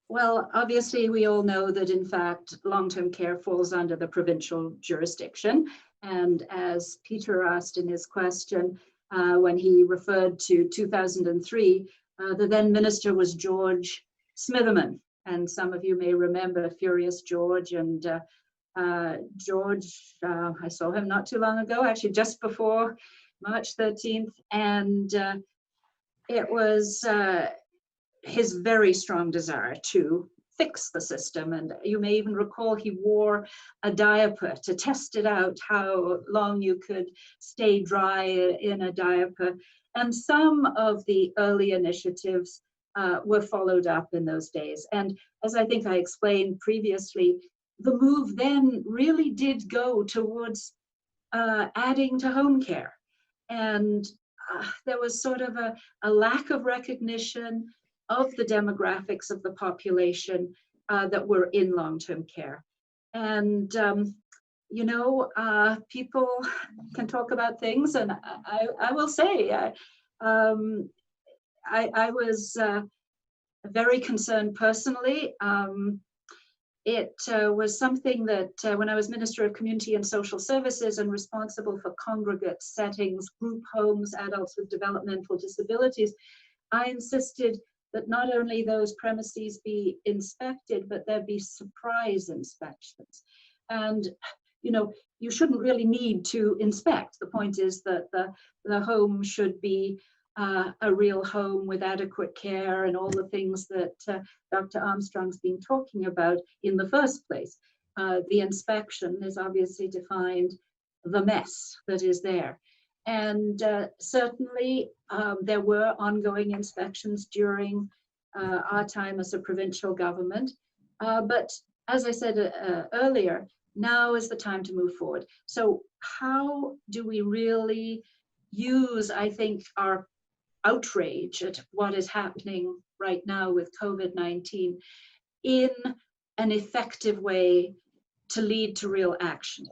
Well, obviously, we all know that, in fact, long-term care falls under the provincial jurisdiction. And as Peter asked in his question, when he referred to 2003, the then minister was George Smitherman. And some of you may remember Furious George. And George, I saw him not too long ago, actually just before March 13th. And it was his very strong desire to fix the system. And you may even recall he wore a diaper to test it out, how long you could stay dry in a diaper. And some of the early initiatives were followed up in those days. And as I think I explained previously, the move then really did go towards adding to home care. And there was sort of a lack of recognition of the demographics of the population that were in long-term care. And, you know, people can talk about things, and I will say, I was very concerned personally. It was something that when I was Minister of Community and Social Services and responsible for congregate settings, group homes, adults with developmental disabilities, I insisted that not only those premises be inspected, but there be surprise inspections. And, you know, you shouldn't really need to inspect. The point is that the home should be a real home with adequate care and all the things that Dr. Armstrong's been talking about in the first place. The inspection is obviously defined the mess that is there. And certainly there were ongoing inspections during our time as a provincial government. But as I said earlier, now is the time to move forward. So how do we really use, I think, our outrage at what is happening right now with COVID-19 in an effective way to lead to real action?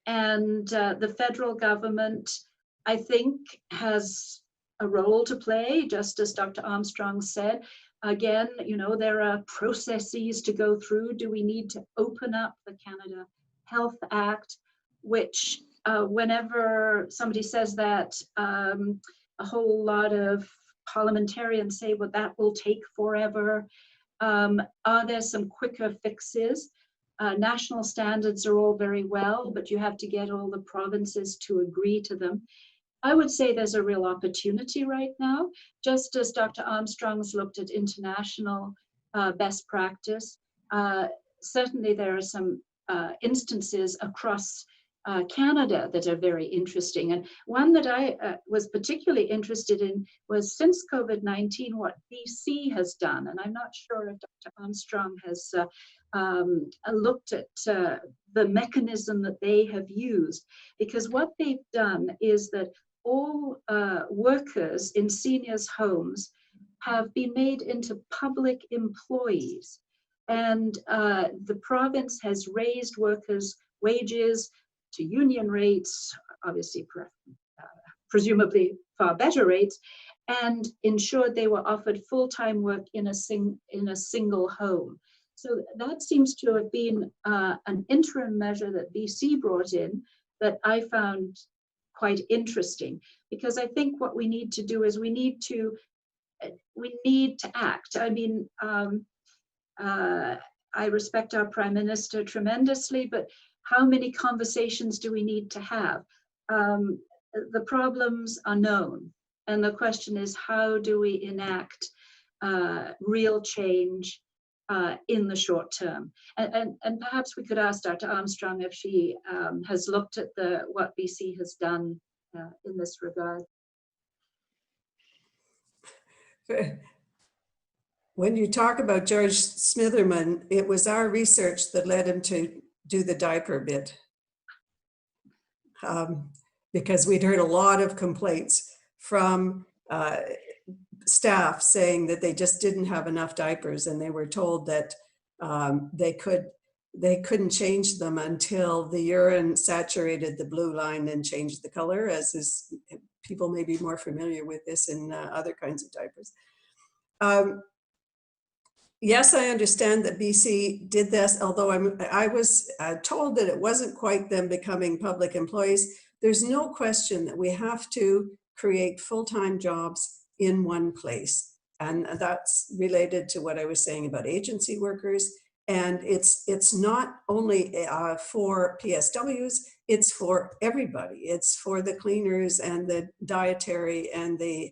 And the federal government, I think, has a role to play, just as Dr. Armstrong said. Again, you know, there are processes to go through. Do we need to open up the Canada Health Act, which whenever somebody says that, a whole lot of parliamentarians say, well, that will take forever. Are there some quicker fixes? National standards are all very well, but you have to get all the provinces to agree to them. I would say there's a real opportunity right now, just as Dr. Armstrong's looked at international best practice. Certainly there are some instances across Canada that are very interesting. And one that I was particularly interested in was, since COVID-19, what BC has done. And I'm not sure if Dr. Armstrong has looked at the mechanism that they have used, because what they've done is that all workers in seniors' homes have been made into public employees. And the province has raised workers' wages to union rates, obviously presumably far better rates, and ensured they were offered full-time work in a single home. So that seems to have been an interim measure that BC brought in that I found quite interesting, because I think what we need to do is we need to act. I mean, I respect our Prime Minister tremendously, but how many conversations do we need to have? The problems are known, and the question is, how do we enact real change in the short term? And perhaps we could ask Dr. Armstrong if she has looked at what BC has done in this regard. When you talk about George Smitherman, it was our research that led him to do the diaper bit, because we'd heard a lot of complaints from staff saying that they just didn't have enough diapers, and they were told that they couldn't change them until the urine saturated the blue line and changed the color, as is, people may be more familiar with this in other kinds of diapers. Yes, I understand that BC did this, although I was told that it wasn't quite them becoming public employees. There's no question that we have to create full-time jobs in one place. And that's related to what I was saying about agency workers. And it's not only for PSWs, it's for everybody. It's for the cleaners and the dietary and the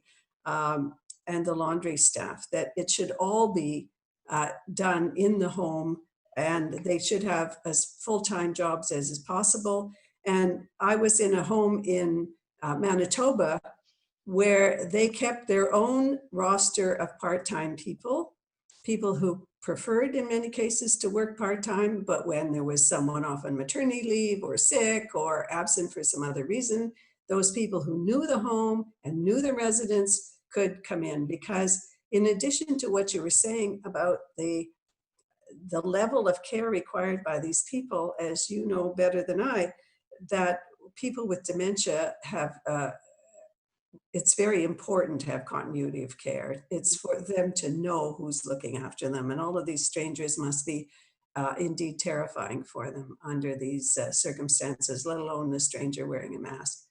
laundry staff, that it should all be done in the home, and they should have as full-time jobs as is possible. And I was in a home in Manitoba where they kept their own roster of part-time people who preferred in many cases to work part-time, but when there was someone off on maternity leave or sick or absent for some other reason, those people who knew the home and knew the residents could come in. Because in addition to what you were saying about the level of care required by these people, as you know better than I, that people with dementia have, it's very important to have continuity of care. It's for them to know who's looking after them. And all of these strangers must be indeed terrifying for them under these circumstances, let alone the stranger wearing a mask.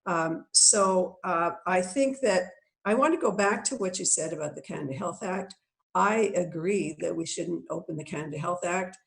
I think that I want to go back to what you said about the Canada Health Act. I agree that we shouldn't open the Canada Health Act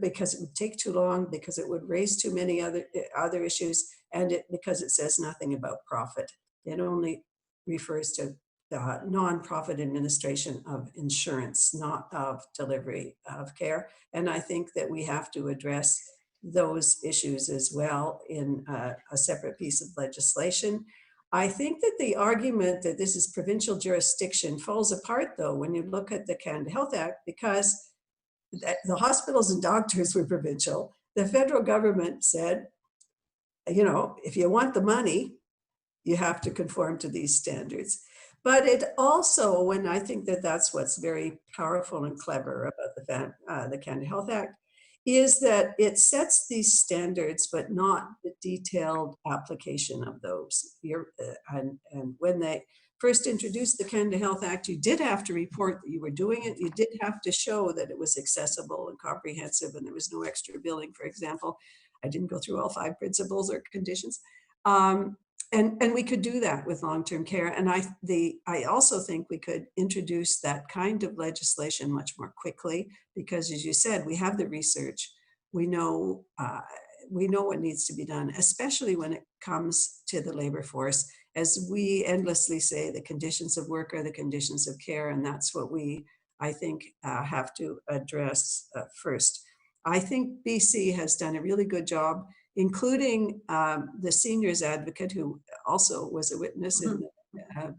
because it would take too long, because it would raise too many other issues, and because it says nothing about profit. It only refers to non-profit administration of insurance, not of delivery of care. And I think that we have to address those issues as well in a separate piece of legislation. I think that the argument that this is provincial jurisdiction falls apart, though, when you look at the Canada Health Act, because the hospitals and doctors were provincial. The federal government said, you know, if you want the money, you have to conform to these standards. But it also, when I think that that's what's very powerful and clever about the Canada Health Act, is that it sets these standards, but not the detailed application of those. And when they first introduced the Canada Health Act, you did have to report that you were doing it. You did have to show that it was accessible and comprehensive and there was no extra billing, for example. I didn't go through all 5 principles or conditions. And we could do that with long-term care. And I also think we could introduce that kind of legislation much more quickly, because as you said, we have the research. We know what needs to be done, especially when it comes to the labor force. As we endlessly say, the conditions of work are the conditions of care, and that's what we, I think, have to address first. I think BC has done a really good job, including the seniors advocate, who also was a witness in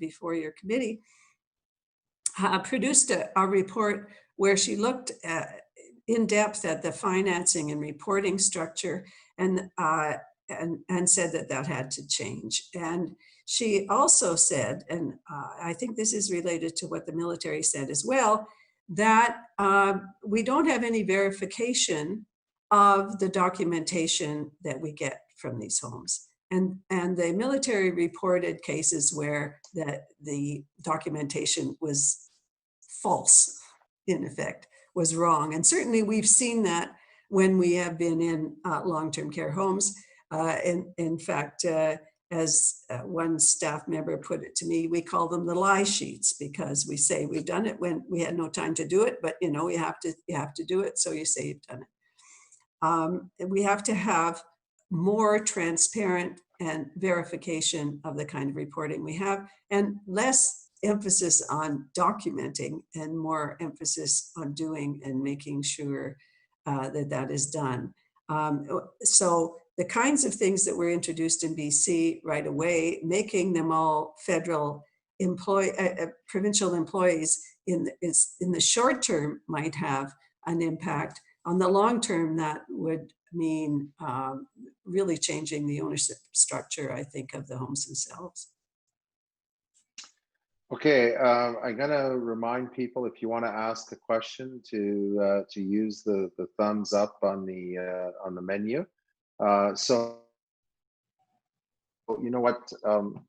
before your committee, produced a report where she looked in depth at the financing and reporting structure, and said that had to change. And she also said, and I think this is related to what the military said as well, that we don't have any verification of the documentation that we get from these homes. And the military reported cases where the documentation was false, in effect, was wrong. And certainly we've seen that when we have been in long-term care homes. In fact, as one staff member put it to me, we call them the lie sheets, because we say we've done it when we had no time to do it, but you know, you have to do it, so you say you've done it. We have to have more transparent and verification of the kind of reporting we have, and less emphasis on documenting and more emphasis on doing and making sure that is done. So the kinds of things that were introduced in BC right away, making them all federal provincial employees in the short term might have an impact. On the long term, that would mean really changing the ownership structure, I think, of the homes themselves. Okay, I'm gonna remind people, if you want to ask a question, to use the thumbs up on the menu. So you know what?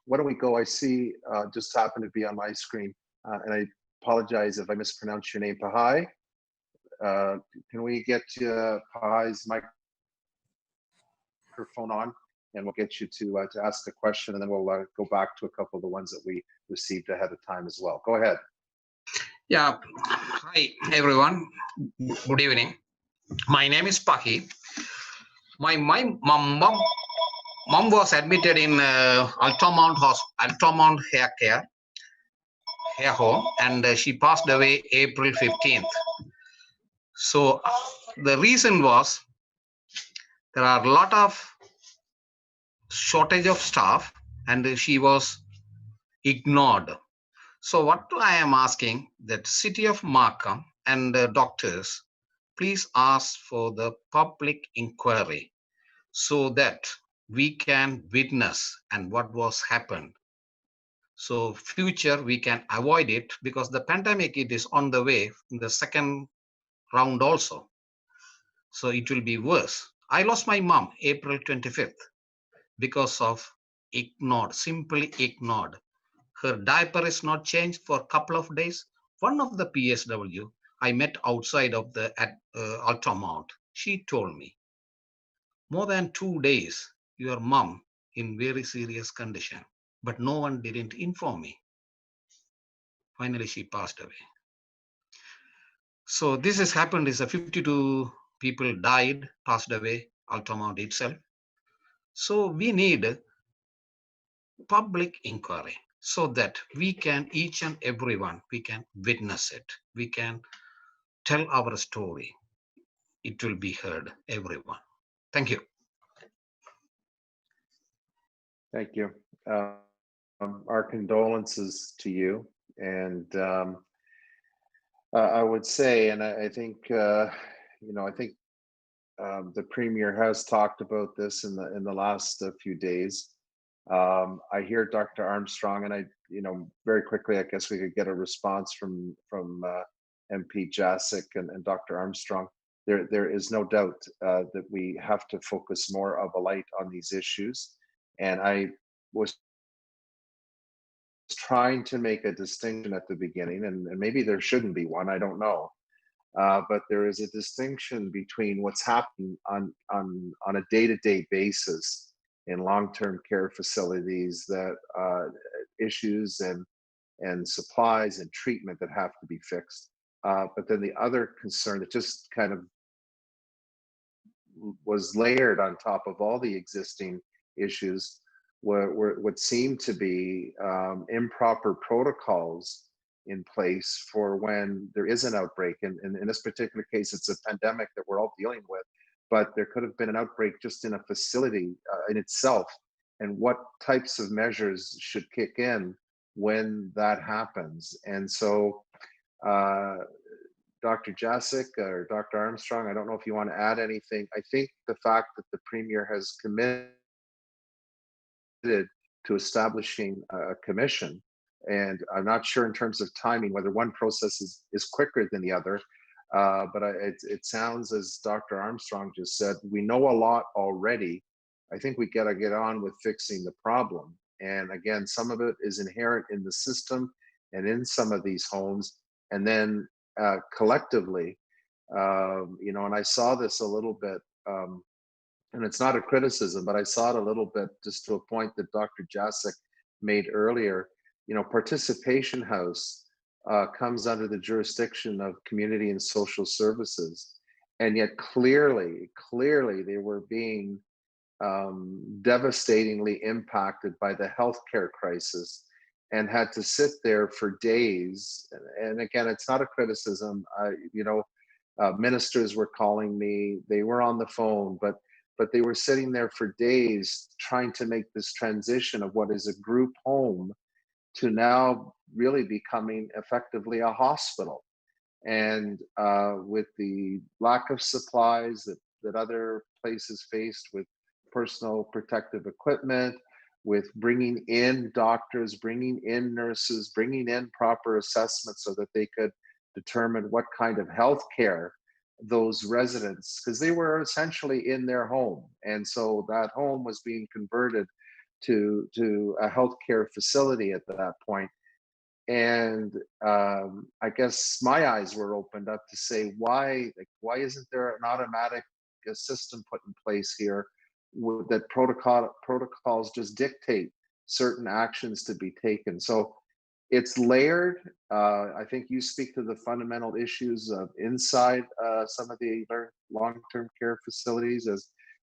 Why don't we go? I see just happened to be on my screen, and I apologize if I mispronounce your name, Pahai. Can we get Pahai's microphone on, and we'll get you to ask a question, and then we'll go back to a couple of the ones that we received ahead of time as well. Go ahead. Yeah. Hi, everyone. Good evening. My name is Pahi. My mom was admitted in Altamont hair home, and she passed away April 15th. So the reason was there are a lot of shortage of staff and she was ignored. So what I am asking that city of Markham and doctors, please ask for the public inquiry so that we can witness and what was happened. So future we can avoid it because the pandemic, it is on the way in the second round also. So it will be worse. I lost my mom April 25th because of ignored, simply ignored. Her diaper is not changed for a couple of days. One of the PSW I met outside of the Altamont, she told me, more than 2 days, your mom in very serious condition, but no one didn't inform me. Finally, she passed away. So this has happened is 52 people died, passed away, Altamont itself. So we need public inquiry so that we can, each and everyone, we can witness it. We can tell our story. It will be heard, everyone. Thank you. Thank you. Our condolences to you. And I would say, and I think, I think the premier has talked about this in the last few days. I hear Dr. Armstrong, and I, very quickly, I guess we could get a response from MP Jaczek and Dr. Armstrong. There is no doubt that we have to focus more of a light on these issues. And I was trying to make a distinction at the beginning, and maybe there shouldn't be one, I don't know. But there is a distinction between what's happening on a day-to-day basis in long-term care facilities, that issues and supplies and treatment that have to be fixed. But then the other concern that just kind of was layered on top of all the existing issues were what seemed to be improper protocols in place for when there is an outbreak. And in this particular case, it's a pandemic that we're all dealing with, but there could have been an outbreak just in a facility in itself, and what types of measures should kick in when that happens. And so Dr. Jaczek or Dr. Armstrong, I don't know if you want to add anything. I think the fact that the premier has committed to establishing a commission, and I'm not sure in terms of timing whether one process is quicker than the other, but it sounds, as Dr. Armstrong just said, we know a lot already. I think we got to get on with fixing the problem. And again, some of it is inherent in the system and in some of these homes, and then collectively, and I saw this a little bit, and it's not a criticism, but I saw it a little bit just to a point that Dr. Jaczek made earlier. Participation House comes under the jurisdiction of Community and Social Services, and yet clearly they were being devastatingly impacted by the healthcare crisis and had to sit there for days. And again, it's not a criticism. Ministers were calling me, they were on the phone, but they were sitting there for days trying to make this transition of what is a group home to now really becoming effectively a hospital. And with the lack of supplies that other places faced, with personal protective equipment, with bringing in doctors, bringing in nurses, bringing in proper assessments so that they could determine what kind of health care those residents, because they were essentially in their home. And so that home was being converted to a healthcare facility at that point. And I guess my eyes were opened up to say, why isn't there an automatic system put in place here that protocols just dictate certain actions to be taken? So it's layered. I think you speak to the fundamental issues of inside some of the long-term care facilities,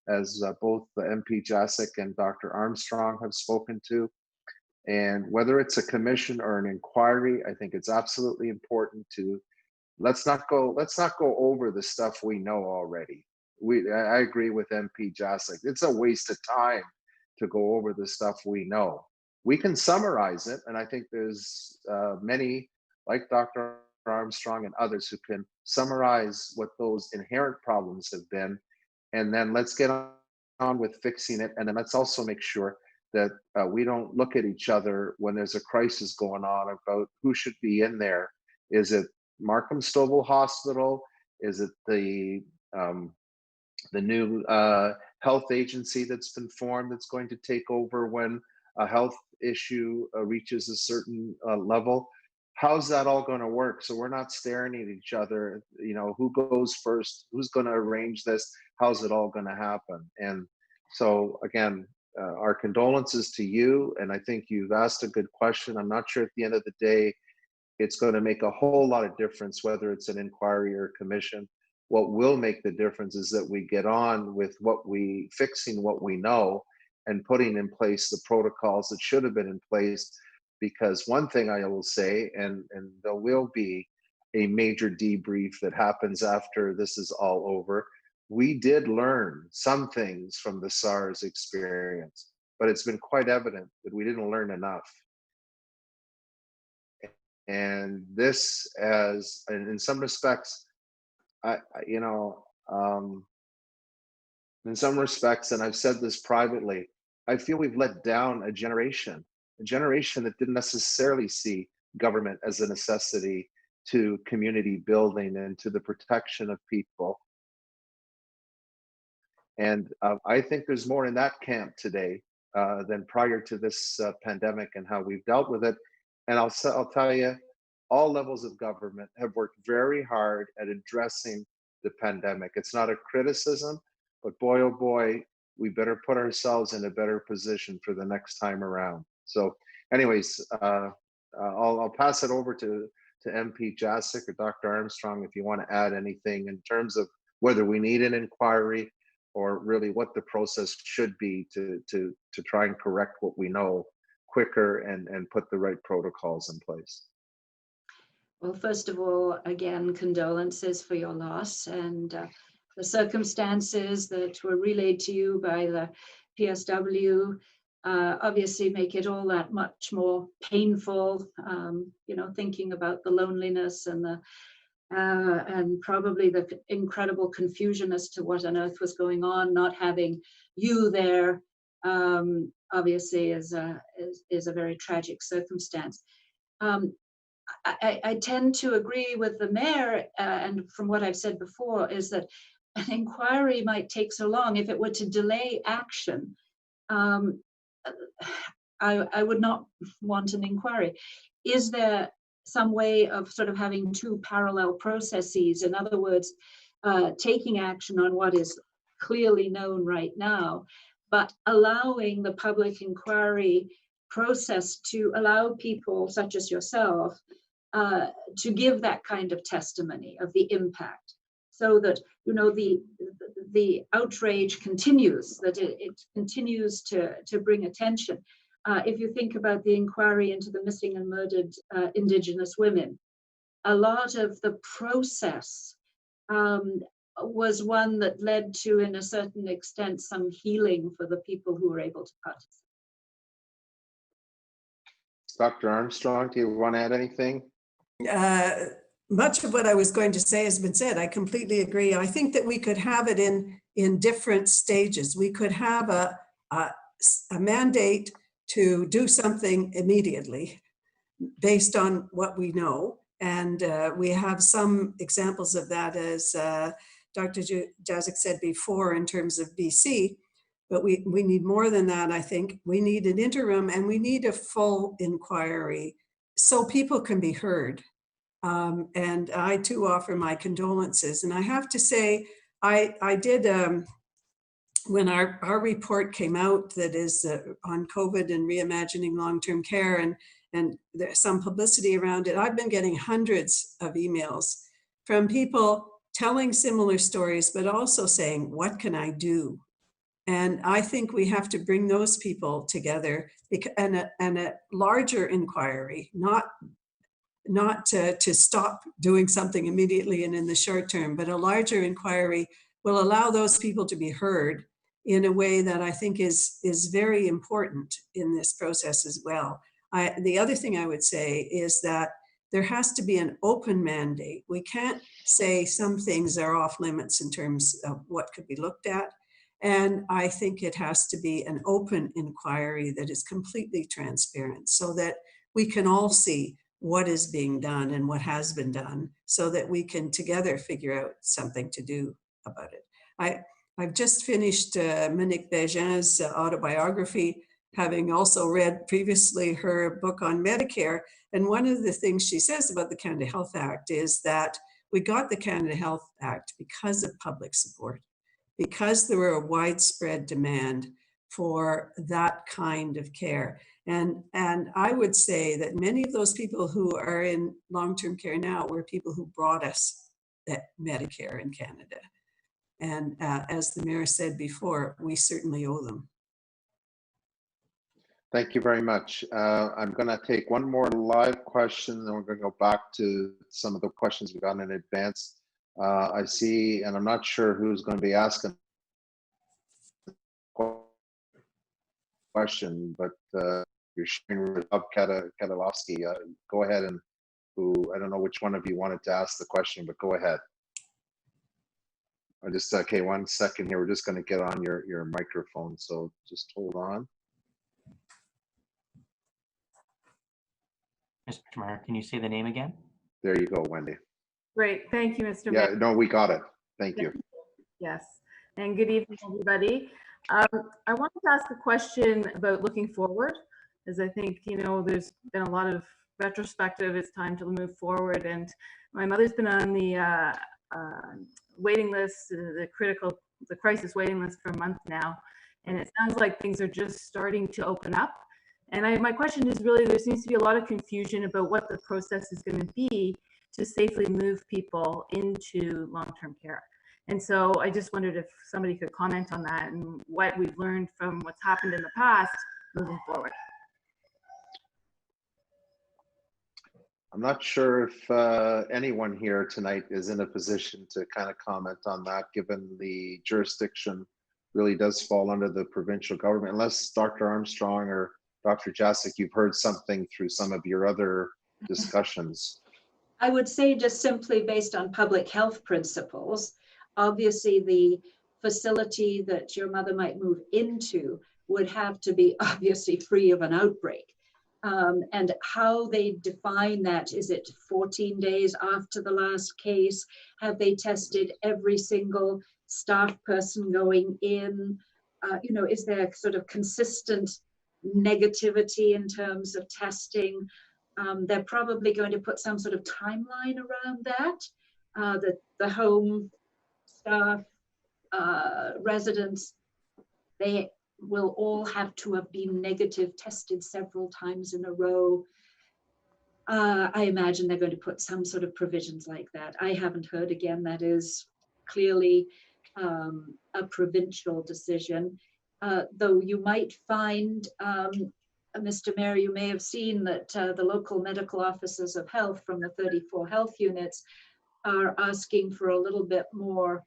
as both the MP Jaczek and Dr. Armstrong have spoken to. And whether it's a commission or an inquiry, I think it's absolutely important to let's not go over the stuff we know already. I agree with MP Jaczek. It's a waste of time to go over the stuff we know. We can summarize it, and I think there's many, like Dr. Armstrong and others, who can summarize what those inherent problems have been, and then let's get on with fixing it. And then let's also make sure that we don't look at each other when there's a crisis going on about who should be in there. Is it Markham-Stouffville Hospital? Is it the new health agency that's been formed that's going to take over when a health issue reaches a certain level? How's that all going to work? So we're not staring at each other, you know, who goes first, who's going to arrange this, how's it all going to happen? And so again, our condolences to you, and I think you've asked a good question. I'm not sure at the end of the day it's going to make a whole lot of difference whether it's an inquiry or a commission. What will make the difference is that we get on with fixing what we know and putting in place the protocols that should have been in place. Because one thing I will say, and there will be a major debrief that happens after this is all over, we did learn some things from the SARS experience, but it's been quite evident that we didn't learn enough. And this, as in some respects, in some respects, and I've said this privately, I feel we've let down a generation that didn't necessarily see government as a necessity to community building and to the protection of people. And I think there's more in that camp today than prior to this pandemic and how we've dealt with it. And I'll tell you, all levels of government have worked very hard at addressing the pandemic. It's not a criticism, but boy, oh boy, we better put ourselves in a better position for the next time around. So anyways, I'll pass it over to MP Jaczek or Dr. Armstrong if you want to add anything in terms of whether we need an inquiry or really what the process should be to try and correct what we know quicker and put the right protocols in place. Well, first of all, again, condolences for your loss, and the circumstances that were relayed to you by the PSW obviously make it all that much more painful, you know, thinking about the loneliness and probably the incredible confusion as to what on earth was going on. Not having you there obviously is a very tragic circumstance. I tend to agree with the mayor, and from what I've said before, is that an inquiry might take so long. If it were to delay action, I would not want an inquiry. Is there some way of sort of having two parallel processes? In other words, taking action on what is clearly known right now, but allowing the public inquiry process to allow people such as yourself to give that kind of testimony of the impact, so that, you know, the outrage continues, that it continues to bring attention. If you think about the inquiry into the missing and murdered Indigenous women, a lot of the process was one that led to, in a certain extent, some healing for the people who were able to participate. Dr. Armstrong, do you want to add anything? Much of what I was going to say has been said. I completely agree. I think that we could have it in different stages. We could have a mandate to do something immediately based on what we know. And we have some examples of that, as Dr. Jaczek said before, in terms of BC. But we need more than that, I think. We need an interim, and we need a full inquiry so people can be heard. And I too offer my condolences. And I have to say, I did, when our report came out that is on COVID and reimagining long-term care, and there's some publicity around it, I've been getting hundreds of emails from people telling similar stories, but also saying, what can I do? And I think we have to bring those people together and a larger inquiry, not not to stop doing something immediately and in the short term, but a larger inquiry will allow those people to be heard in a way that I think is very important in this process as well. The other thing I would say is that there has to be an open mandate. We can't say some things are off limits in terms of what could be looked at. And I think it has to be an open inquiry that is completely transparent so that we can all see what is being done and what has been done so that we can together figure out something to do about it. I've just finished Monique Bégin's autobiography, having also read previously her book on Medicare. And one of the things she says about the Canada Health Act is that we got the Canada Health Act because of public support, because there were a widespread demand for that kind of care. And I would say that many of those people who are in long-term care now were people who brought us that Medicare in Canada. And as the mayor said before, we certainly owe them. Thank you very much. I'm going to take one more live question, then we're going to go back to some of the questions we got in advance. I see, and I'm not sure who's going to be asking the question, but you're sharing with Bob Katalowski. Go ahead, and I don't know which one of you wanted to ask the question, but go ahead. I just, okay, 1 second here. We're just going to get on your microphone, so just hold on. Mr. Mayor, can you say the name again? There you go, Wendy. Great, thank you, Mr. Yeah, Mayor. no, we got it. Thank you. Yes, and good evening, everybody. I wanted to ask a question about looking forward, as I think, there's been a lot of retrospective. It's time to move forward, and my mother's been on the waiting list, the crisis waiting list for a month now, and it sounds like things are just starting to open up. And my question is really, there seems to be a lot of confusion about what the process is going to be to safely move people into long-term care. And so I just wondered if somebody could comment on that and what we've learned from what's happened in the past moving forward. I'm not sure if anyone here tonight is in a position to kind of comment on that, given the jurisdiction really does fall under the provincial government, unless Dr. Armstrong or Dr. Jaczek, you've heard something through some of your other discussions. I would say just simply based on public health principles, obviously the facility that your mother might move into would have to be obviously free of an outbreak. And how they define that, is it 14 days after the last case? Have they tested every single staff person going in? Is there sort of consistent negativity in terms of testing? They're probably going to put some sort of timeline around that. The home staff, residents, they will all have to have been negative tested several times in a row. I imagine they're going to put some sort of provisions like that. I haven't heard, again, that is clearly a provincial decision. Though you might find, Mr. Mayor, you may have seen that the local medical officers of health from the 34 health units are asking for a little bit more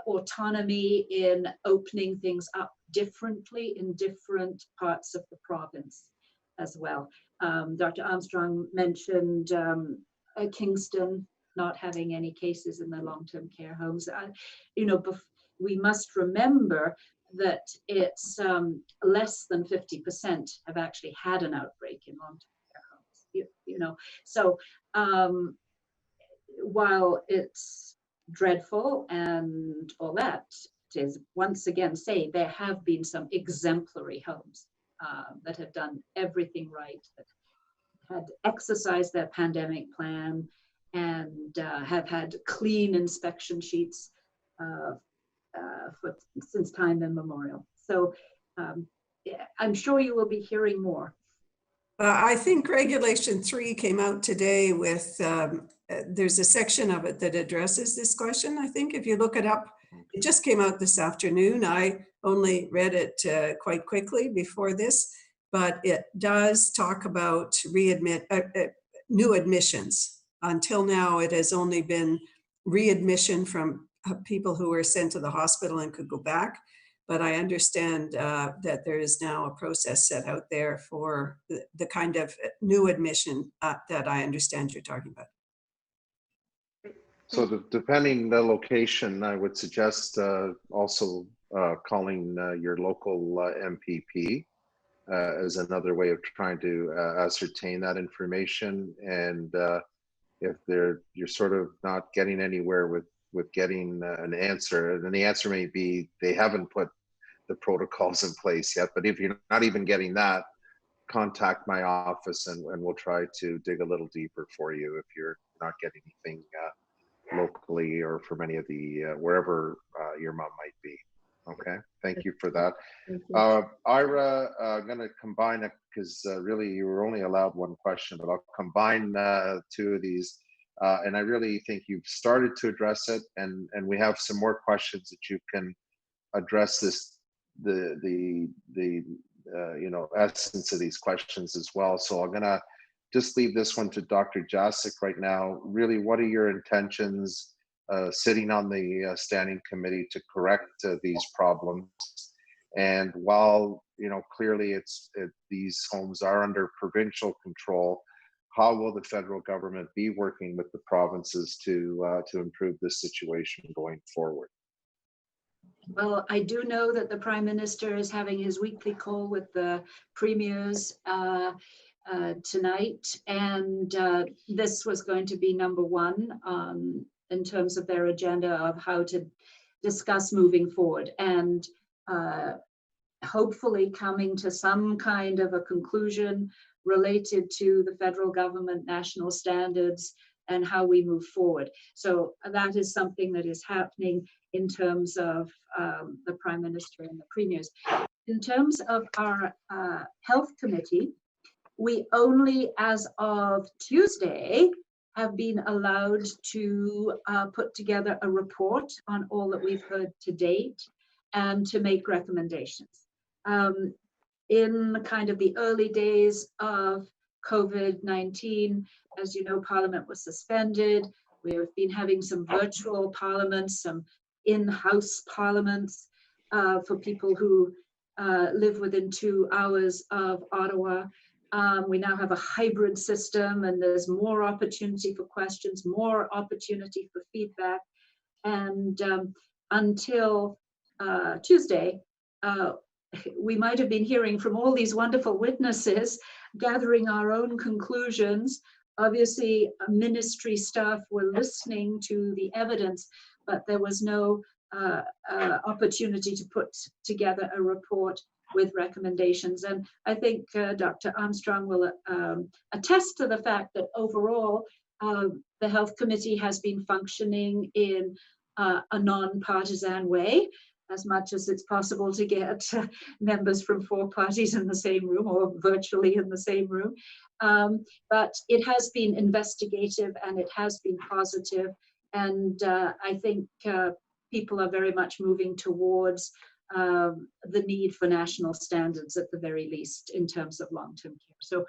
autonomy in opening things up differently in different parts of the province as well. Dr. Armstrong mentioned Kingston not having any cases in the long-term care homes. We must remember that it's less than 50% have actually had an outbreak in long-term care homes. So while it's dreadful and all that, it is once again say there have been some exemplary homes that have done everything right, that had exercised their pandemic plan and have had clean inspection sheets since time immemorial. So I'm sure you will be hearing more. I think Regulation 3 came out today with, there's a section of it that addresses this question. I think if you look it up, it just came out this afternoon. I only read it quite quickly before this, but it does talk about new admissions. Until now, it has only been readmission from people who were sent to the hospital and could go back. But I understand that there is now a process set out there for the kind of new admission that I understand you're talking about. So depending the location, I would suggest also calling your local MPP as another way of trying to ascertain that information. And if you're sort of not getting anywhere with getting an answer, then the answer may be they haven't put the protocols in place yet. But if you're not even getting that, contact my office and we'll try to dig a little deeper for you if you're not getting anything locally or from any of the wherever your mom might be. Okay, thank you for that. Ira, I'm going to combine it because really you were only allowed one question, but I'll combine two of these. And I really think you've started to address it, and we have some more questions that you can address the essence of these questions as well. So I'm going to just leave this one to Dr. Jaczek right now. Really, what are your intentions sitting on the standing committee to correct these problems? And while clearly these homes are under provincial control, how will the federal government be working with the provinces to improve this situation going forward? Well, I do know that the Prime Minister is having his weekly call with the premiers tonight, and this was going to be number one in terms of their agenda of how to discuss moving forward, and hopefully coming to some kind of a conclusion related to the federal government, national standards, and how we move forward. So that is something that is happening in terms of the Prime Minister and the premiers. In terms of our health committee, we only, as of Tuesday, have been allowed to put together a report on all that we've heard to date and to make recommendations. In kind of the early days of COVID-19, as you know, Parliament was suspended. We have been having some virtual parliaments, some in-house parliaments for people who live within 2 hours of Ottawa. We now have a hybrid system, and there's more opportunity for questions, more opportunity for feedback. And until Tuesday, we might have been hearing from all these wonderful witnesses, gathering our own conclusions. Obviously, ministry staff were listening to the evidence, but there was no opportunity to put together a report with recommendations. And I think Dr. Armstrong will attest to the fact that overall, the Health Committee has been functioning in a non-partisan way, as much as it's possible to get members from 4 parties in the same room or virtually in the same room. But it has been investigative and it has been positive. And I think people are very much moving towards the need for national standards at the very least in terms of long-term care. So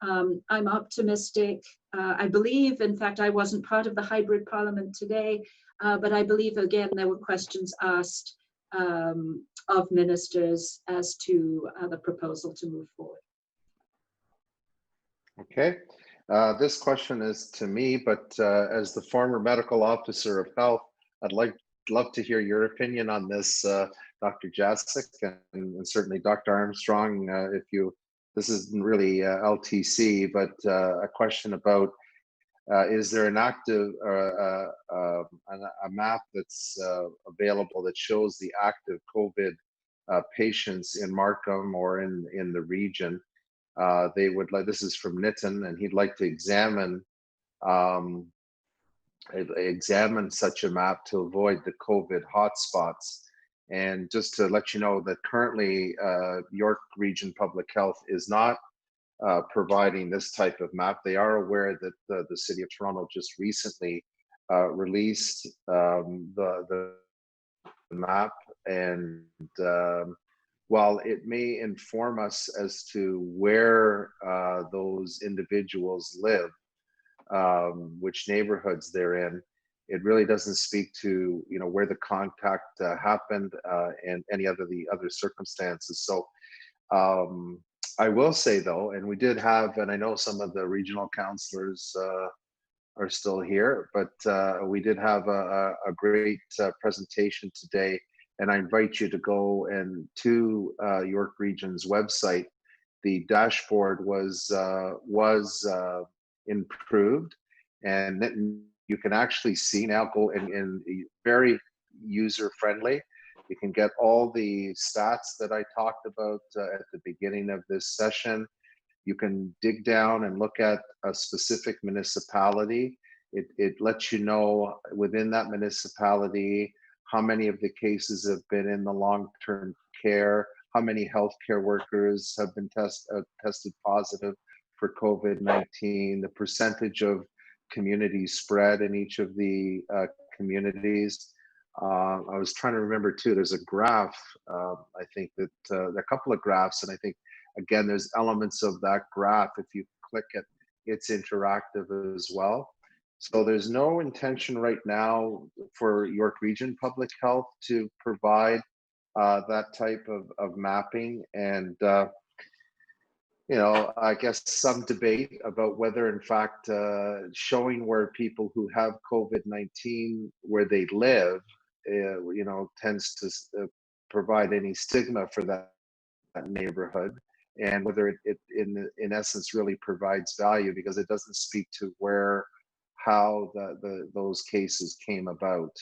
I'm optimistic. I believe, in fact, I wasn't part of the hybrid parliament today, but I believe, again, there were questions asked of ministers as to the proposal to move forward. Okay, this question is to me, but as the former medical officer of health, I'd love to hear your opinion on this, Dr. Jaczek, and certainly Dr. Armstrong. This isn't really LTC, but a question about is there an active a map that's available that shows the active COVID patients in Markham or in the region? They would like, this is from Nitin, and he'd like to examine such a map to avoid the COVID hotspots. And just to let you know that currently York Region Public Health is not providing this type of map. They are aware that the City of Toronto just recently released the map, and while it may inform us as to where those individuals live, which neighborhoods they're in. It really doesn't speak to, you know, where the contact happened and any other the other circumstances. So I will say though, and we did have, and I know some of the regional councillors are still here, but we did have a great presentation today, and I invite you to go and to York Region's website. The dashboard was improved, and then you can actually see now, go in very user friendly. You can get all the stats that I talked about at the beginning of this session. You can dig down and look at a specific municipality. It lets you know within that municipality how many of the cases have been in the long-term care, how many healthcare workers have been tested positive for COVID-19, the percentage of community spread in each of the communities. I was trying to remember too, there's a graph, I think that there are a couple of graphs, and I think, again, there's elements of that graph. If you click it, it's interactive as well. So there's no intention right now for York Region Public Health to provide that type of mapping. And, you know, I guess some debate about whether, in fact, showing where people who have COVID-19, where they live, you know, tends to provide any stigma for that neighborhood, and whether it in essence really provides value, because it doesn't speak to how those cases came about.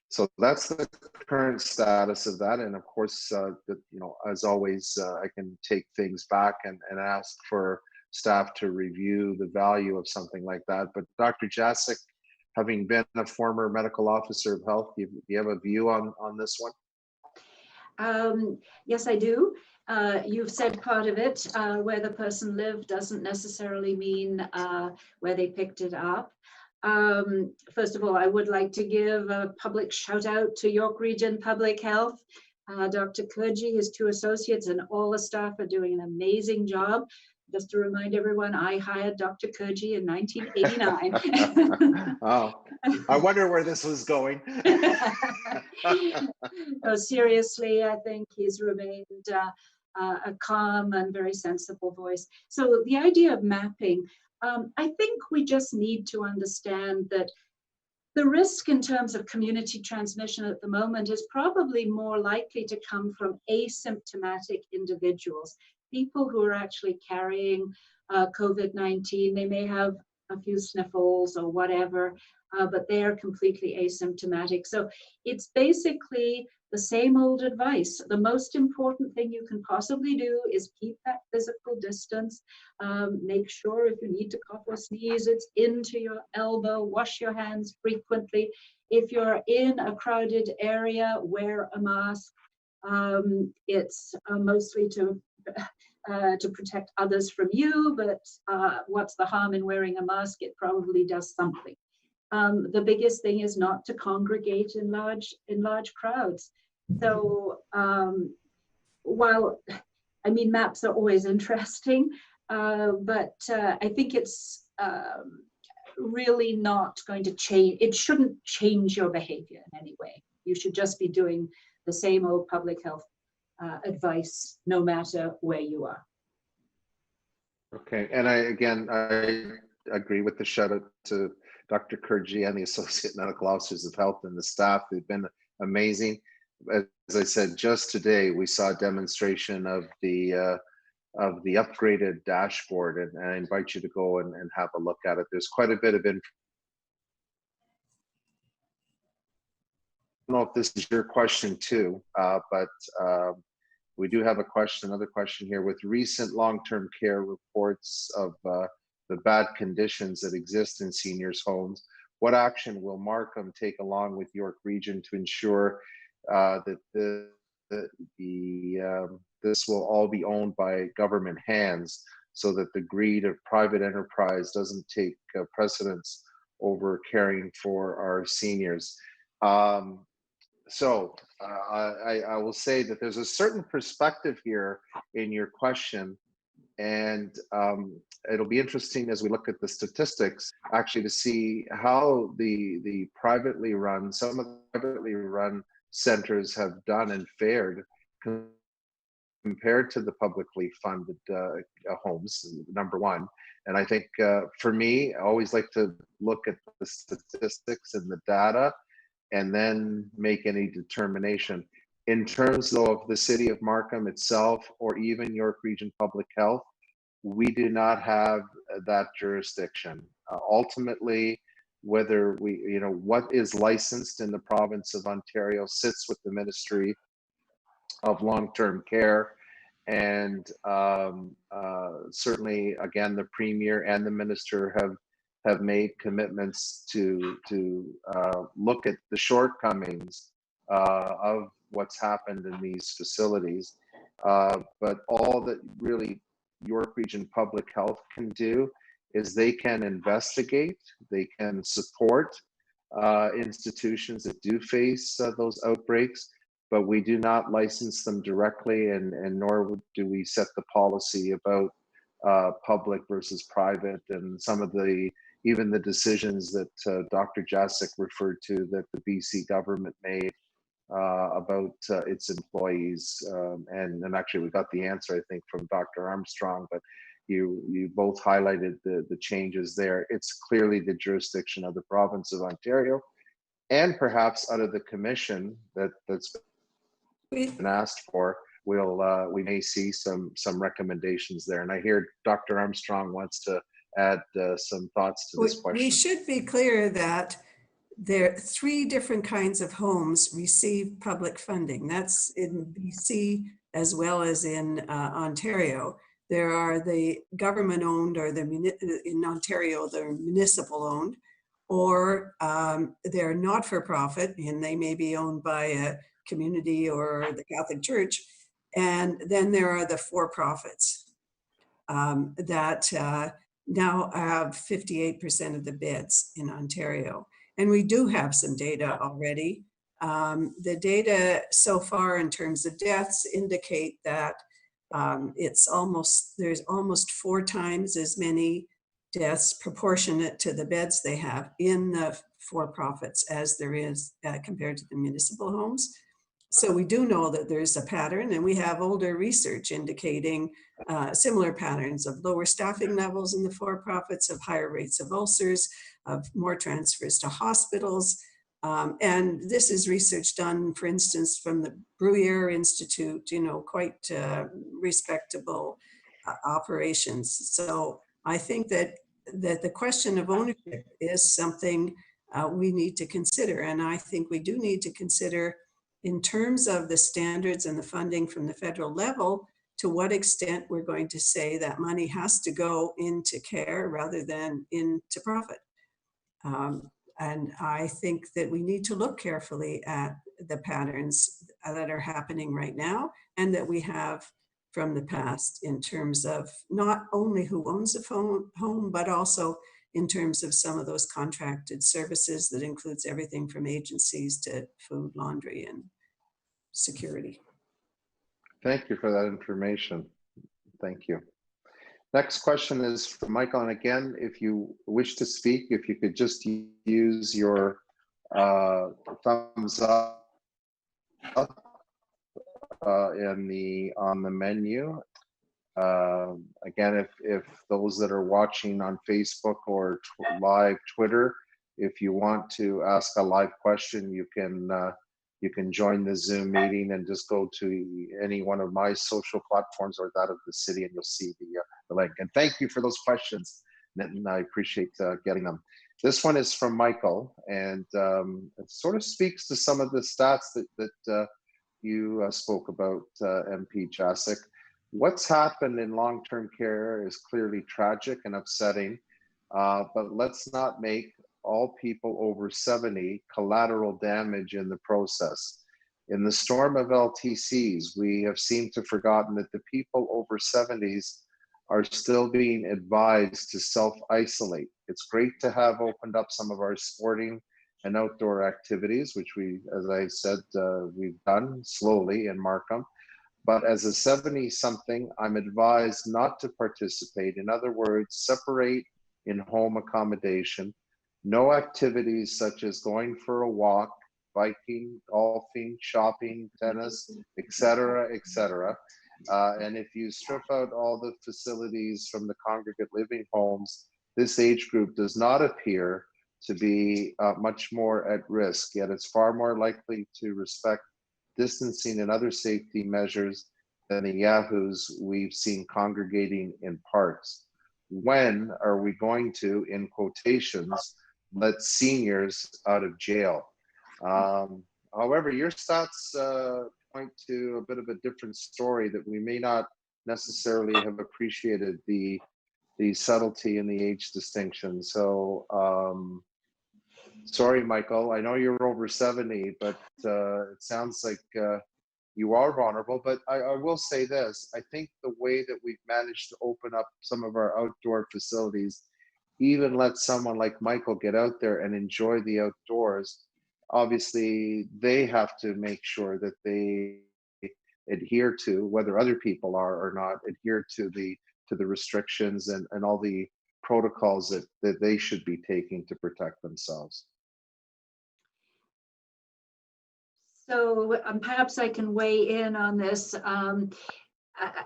So that's the current status of that. And of course, you know, as always, I can take things back and ask for staff to review the value of something like that. But Dr. Jaczek, having been a former medical officer of health, do you have a view on this one? Yes, I do. You've said part of it. Where the person lived doesn't necessarily mean where they picked it up. First of all, I would like to give a public shout out to York Region Public Health. Dr. Kurji, his two associates, and all the staff are doing an amazing job. Just to remind everyone, I hired Dr. Kurji in 1989. Oh, I wonder where this was going. No, seriously, I think he's remained a calm and very sensible voice. So the idea of mapping, I think we just need to understand that the risk in terms of community transmission at the moment is probably more likely to come from asymptomatic individuals, people who are actually carrying COVID-19. They may have a few sniffles or whatever, but they are completely asymptomatic. So it's basically the same old advice. The most important thing you can possibly do is keep that physical distance. Make sure if you need to cough or sneeze, it's into your elbow. Wash your hands frequently. If you're in a crowded area, wear a mask. It's mostly to protect others from you, but what's the harm in wearing a mask? It probably does something. The biggest thing is not to congregate in large crowds. So while, I mean, maps are always interesting, but I think it's really not going to change. It shouldn't change your behavior in any way. You should just be doing the same old public health advice, no matter where you are. Okay, and I agree with the shout out to Dr. Kurji and the Associate Medical Officers of Health and the staff. They've been amazing. As I said, just today we saw a demonstration of the upgraded dashboard, and I invite you to go and have a look at it. There's quite a bit of information. I don't know if this is your question too, but we do have another question here. With recent long-term care reports of the bad conditions that exist in seniors' homes, what action will Markham take along with York Region to ensure that this will all be owned by government hands, so that the greed of private enterprise doesn't take precedence over caring for our seniors? So I will say that there's a certain perspective here in your question And it'll be interesting as we look at the statistics, actually, to see how the privately run, some of the privately run centers have done and fared compared to the publicly funded homes, number one. And I think for me, I always like to look at the statistics and the data and then make any determination. In terms of the city of Markham itself, or even York Region Public Health, we do not have that jurisdiction. Ultimately, whether we, what is licensed in the province of Ontario sits with the Ministry of Long-Term Care. And certainly, again, the Premier and the Minister have made commitments to look at the shortcomings of what's happened in these facilities. But all that really York Region Public Health can do is they can investigate, they can support institutions that do face those outbreaks, but we do not license them directly, and nor do we set the policy about public versus private, and some of even the decisions that Dr. Jaczek referred to that the BC government made about its employees. And actually we got the answer, I think, from Dr. Armstrong, but you both highlighted the changes there. It's clearly the jurisdiction of the province of Ontario, and perhaps out of the commission that's been asked for, we may see some recommendations there. And I hear Dr. Armstrong wants to add some thoughts to this question. We should be clear that there are 3 different kinds of homes receive public funding. That's in BC as well as in Ontario. There are the government-owned, or in Ontario, they're municipal-owned, or they're not-for-profit, and they may be owned by a community or the Catholic Church. And then there are the for-profits that now have 58% of the beds in Ontario. And we do have some data already. The data so far in terms of deaths indicate that there's almost 4 times as many deaths proportionate to the beds they have in the for-profits as there is compared to the municipal homes. So we do know that there's a pattern, and we have older research indicating similar patterns of lower staffing levels in the for-profits, of higher rates of ulcers, of more transfers to hospitals. And this is research done, for instance, from the Bruyere Institute, quite respectable operations. So I think that the question of ownership is something we need to consider. And I think we do need to consider, in terms of the standards and the funding from the federal level, to what extent we're going to say that money has to go into care rather than into profit. And I think that we need to look carefully at the patterns that are happening right now and that we have from the past, in terms of not only who owns a home, but also in terms of some of those contracted services that includes everything from agencies to food, laundry, and security. Thank you for that information. Thank you. Next question is from Michael. And again, if you wish to speak, if you could just use your thumbs up on the menu. Again, if those that are watching on Facebook or live Twitter, if you want to ask a live question, you can join the Zoom meeting and just go to any one of my social platforms or that of the city, and you'll see the link. And thank you for those questions, and I appreciate getting them. This one is from Michael, and it sort of speaks to some of the stats that you spoke about, MP Jaczek. What's happened in long-term care is clearly tragic and upsetting, but let's not make all people over 70 collateral damage in the process. In the storm of LTCs, we have seemed to have forgotten that the people over 70s are still being advised to self-isolate. It's great to have opened up some of our sporting and outdoor activities, which we, as I said, we've done slowly in Markham. But as a 70-something, I'm advised not to participate. In other words, separate in-home accommodation, no activities such as going for a walk, biking, golfing, shopping, tennis, etc., etc. And if you strip out all the facilities from the congregate living homes, this age group does not appear to be much more at risk, yet it's far more likely to respect distancing and other safety measures than the yahoos we've seen congregating in parks. When are we going to, in quotations, let seniors out of jail? However, your stats point to a bit of a different story, that we may not necessarily have appreciated the subtlety and the age distinction. So sorry, Michael, I know you're over 70, but it sounds like you are vulnerable. But I will say this, I think the way that we've managed to open up some of our outdoor facilities, even let someone like Michael get out there and enjoy the outdoors, obviously they have to make sure that they adhere to, whether other people are or not, adhere to the restrictions and all the protocols that they should be taking to protect themselves. So perhaps I can weigh in on this.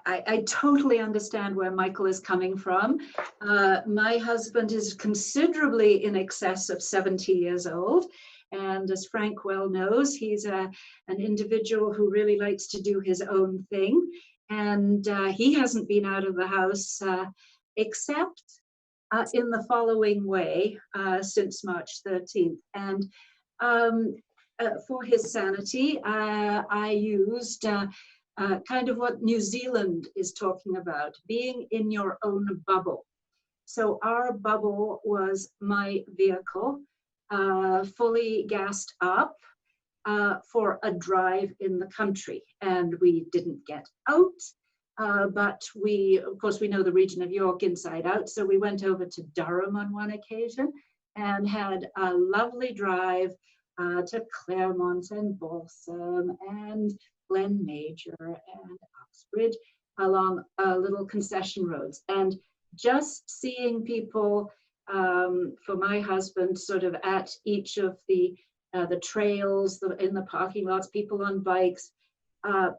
I totally understand where Michael is coming from. My husband is considerably in excess of 70 years old. And as Frank well knows, he's an individual who really likes to do his own thing. And he hasn't been out of the house except in the following way since March 13th. And for his sanity, I used kind of what New Zealand is talking about, being in your own bubble. So our bubble was my vehicle, fully gassed up for a drive in the country. And we didn't get out, but of course, we know the region of York inside out. So we went over to Durham on one occasion and had a lovely drive to Claremont and Balsam and Glen Major and Oxbridge along little concession roads. And just seeing people, for my husband, sort of at each of the trails, in the parking lots, people on bikes,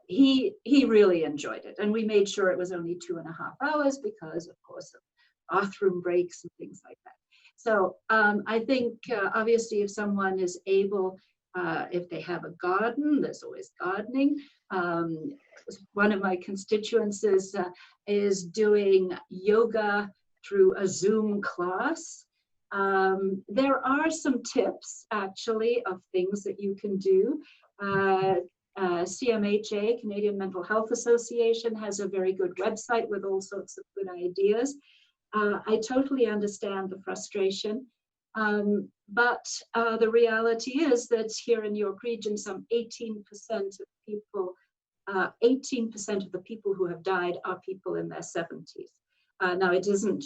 he really enjoyed it. And we made sure it was only 2.5 hours because, of course, of bathroom breaks and things like that. So I think obviously if someone is able, if they have a garden, there's always gardening. One of my constituents is doing yoga through a Zoom class. There are some tips actually of things that you can do. CMHA, Canadian Mental Health Association, has a very good website with all sorts of good ideas. I totally understand the frustration, but the reality is that here in York Region, some 18% of people, 18% of the people who have died are people in their 70s. Now, it isn't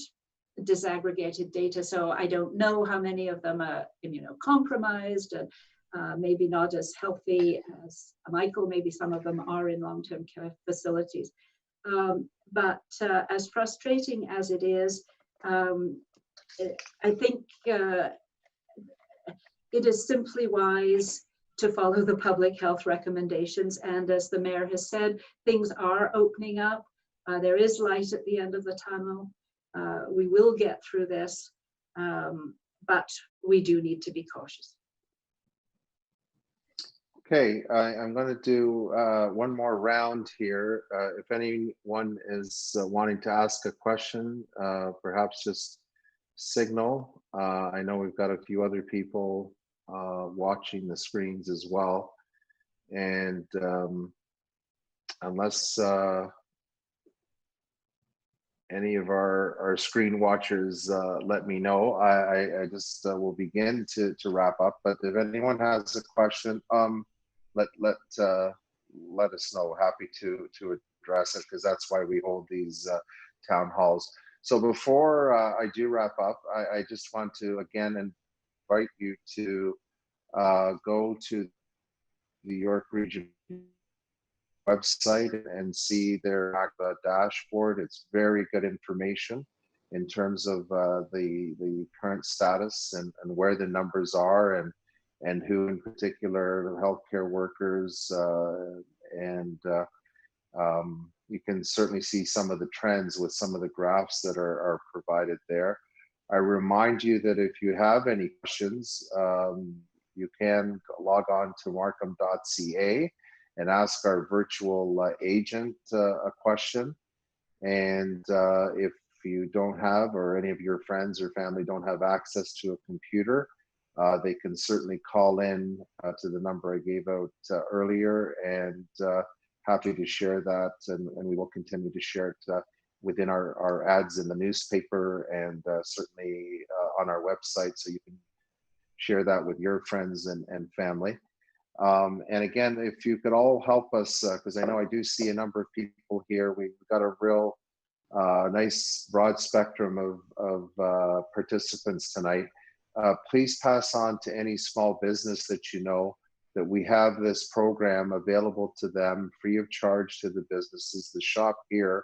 disaggregated data, so I don't know how many of them are immunocompromised and maybe not as healthy as Michael. Maybe some of them are in long-term care facilities. But as frustrating as it is, I think it is simply wise to follow the public health recommendations. And as the mayor has said, things are opening up. There is light at the end of the tunnel. We will get through this, but we do need to be cautious. Okay, I'm going to do one more round here. If anyone is wanting to ask a question, perhaps just signal. I know we've got a few other people watching the screens as well. And unless any of our screen watchers let me know, I just will begin to wrap up. But if anyone has a question, let us know. Happy to address it, because that's why we hold these town halls. So before I do wrap up, I just want to again invite you to go to the York Region website and see their dashboard. It's very good information in terms of the current status and where the numbers are and who in particular healthcare workers and you can certainly see some of the trends with some of the graphs that are provided there. I remind you that if you have any questions, you can log on to markham.ca and ask our virtual agent a question. And if you don't have, or any of your friends or family don't have access to a computer, they can certainly call in to the number I gave out earlier, and happy to share that, and we will continue to share it within our ads in the newspaper and certainly on our website, so you can share that with your friends and family. And again, if you could all help us, because I know I do see a number of people here. We've got a real nice broad spectrum of participants tonight. Please pass on to any small business that you know that we have this program available to them free of charge to the businesses. The shop here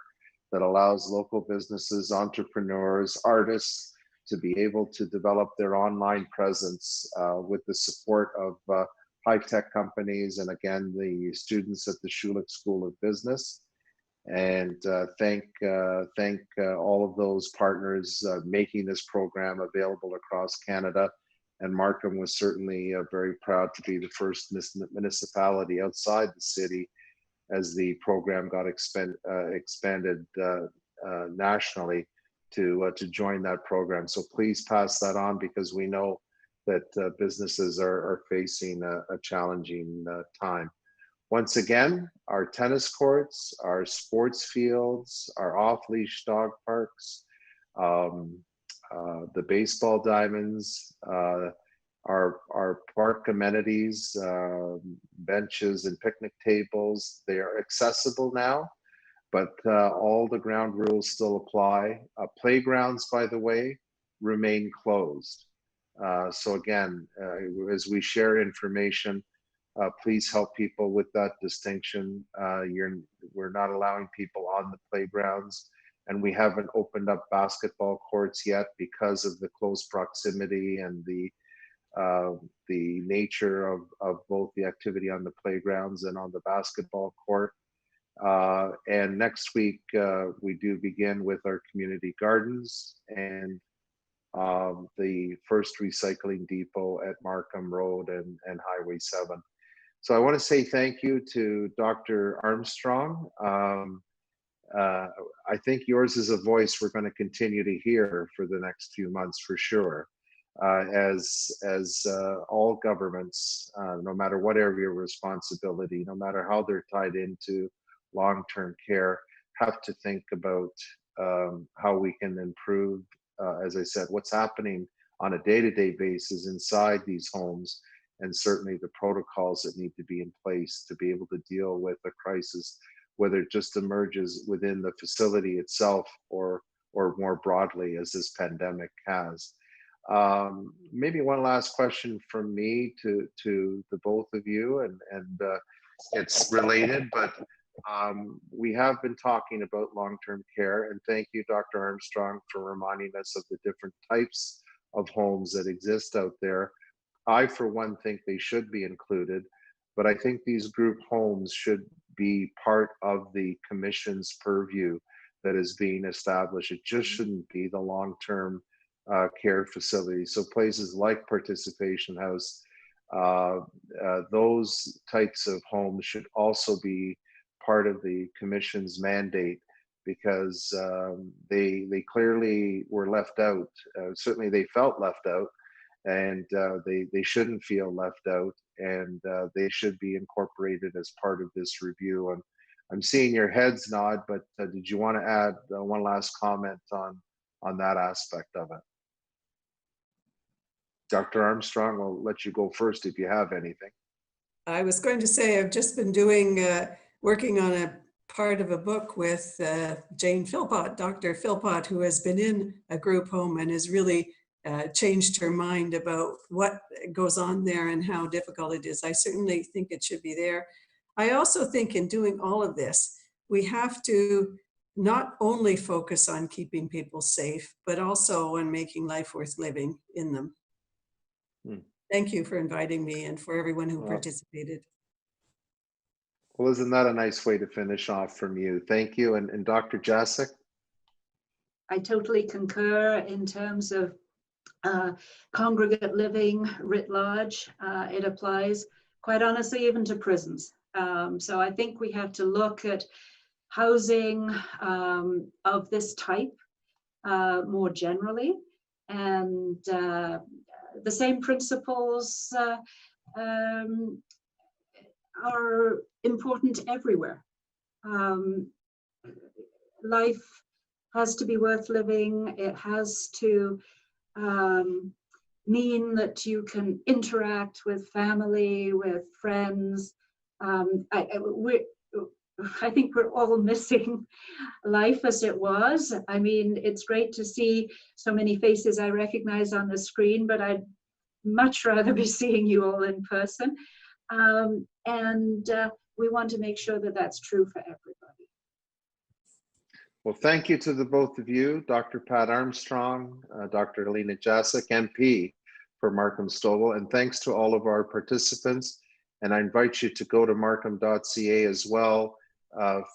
that allows local businesses, entrepreneurs, artists to be able to develop their online presence with the support of high-tech companies, and again, the students at the Schulich School of Business. And thank all of those partners making this program available across Canada. And Markham was certainly very proud to be the first municipality outside the city as the program got expanded nationally to join that program. So please pass that on, because we know that businesses are facing a challenging time. Once again, our tennis courts, our sports fields, our off-leash dog parks, the baseball diamonds, our park amenities, benches and picnic tables, they are accessible now, but all the ground rules still apply. Playgrounds, by the way, remain closed. So again, as we share information, please help people with that distinction. We're not allowing people on the playgrounds, and we haven't opened up basketball courts yet because of the close proximity and the nature of both the activity on the playgrounds and on the basketball court. And next week, we do begin with our community gardens and the first recycling depot at Markham Road and Highway 7. So I want to say thank you to Dr. Armstrong. I think yours is a voice we're going to continue to hear for the next few months for sure, as all governments, no matter what area of responsibility, no matter how they're tied into long-term care, have to think about how we can improve, as I said, what's happening on a day-to-day basis inside these homes, and certainly the protocols that need to be in place to be able to deal with a crisis, whether it just emerges within the facility itself or more broadly as this pandemic has. Maybe one last question from me to the both of you, and it's related, but we have been talking about long-term care, and thank you, Dr. Armstrong, for reminding us of the different types of homes that exist out there. I, for one, think they should be included, but I think these group homes should be part of the commission's purview that is being established. It just shouldn't be the long-term care facilities. So places like Participation House, those types of homes should also be part of the commission's mandate, because they clearly were left out. Certainly they felt left out, and they shouldn't feel left out, and they should be incorporated as part of this review. And I'm seeing your heads nod, but did you want to add one last comment on that aspect of it? Dr. Armstrong, I'll let you go first if you have anything. I was going to say, I've just been working on a part of a book with Jane Philpott, Dr. Philpott, who has been in a group home and has really changed her mind about what goes on there and how difficult it is. I certainly think it should be there. I also think in doing all of this, we have to not only focus on keeping people safe, but also on making life worth living in them. Thank you for inviting me and for everyone who participated. Well, isn't that a nice way to finish off from you? Thank you. And Dr. Jaczek? I totally concur in terms of congregate living writ large. It applies, quite honestly, even to prisons. So I think we have to look at housing of this type more generally, and the same principles are important everywhere. Life has to be worth living. It has to mean that you can interact with family, with friends. I think we're all missing life as it was. I mean, it's great to see so many faces I recognize on the screen, but I'd much rather be seeing you all in person. And we want to make sure that that's true for everybody. Well, thank you to the both of you, Dr. Pat Armstrong, Dr. Helena Jaczek, MP for Markham-Stouffville, and thanks to all of our participants. And I invite you to go to markham.ca as well,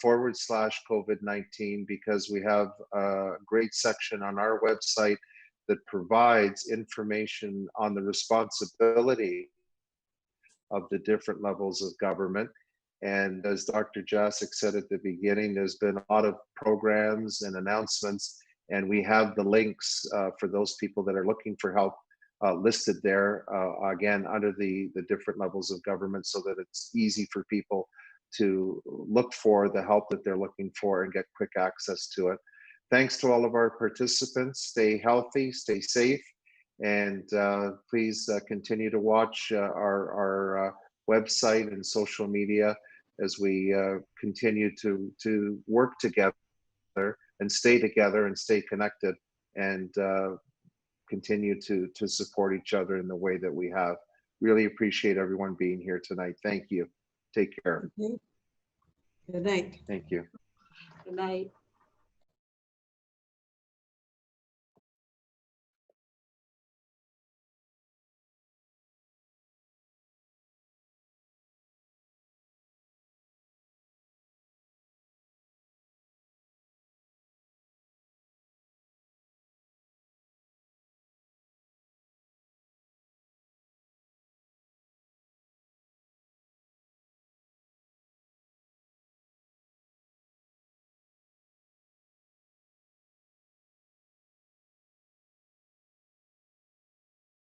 /COVID-19, because we have a great section on our website that provides information on the responsibility of the different levels of government. And as Dr. Jaczek said at the beginning, there's been a lot of programs and announcements, and we have the links for those people that are looking for help listed there, again, under the different levels of government, so that it's easy for people to look for the help that they're looking for and get quick access to it. Thanks to all of our participants. Stay healthy, stay safe, and please continue to watch our website and social media as we continue to work together and stay together and stay connected, and continue to support each other in the way that we have. Really appreciate everyone being here tonight. Thank you. Take care. Good night. Thank you. Good night.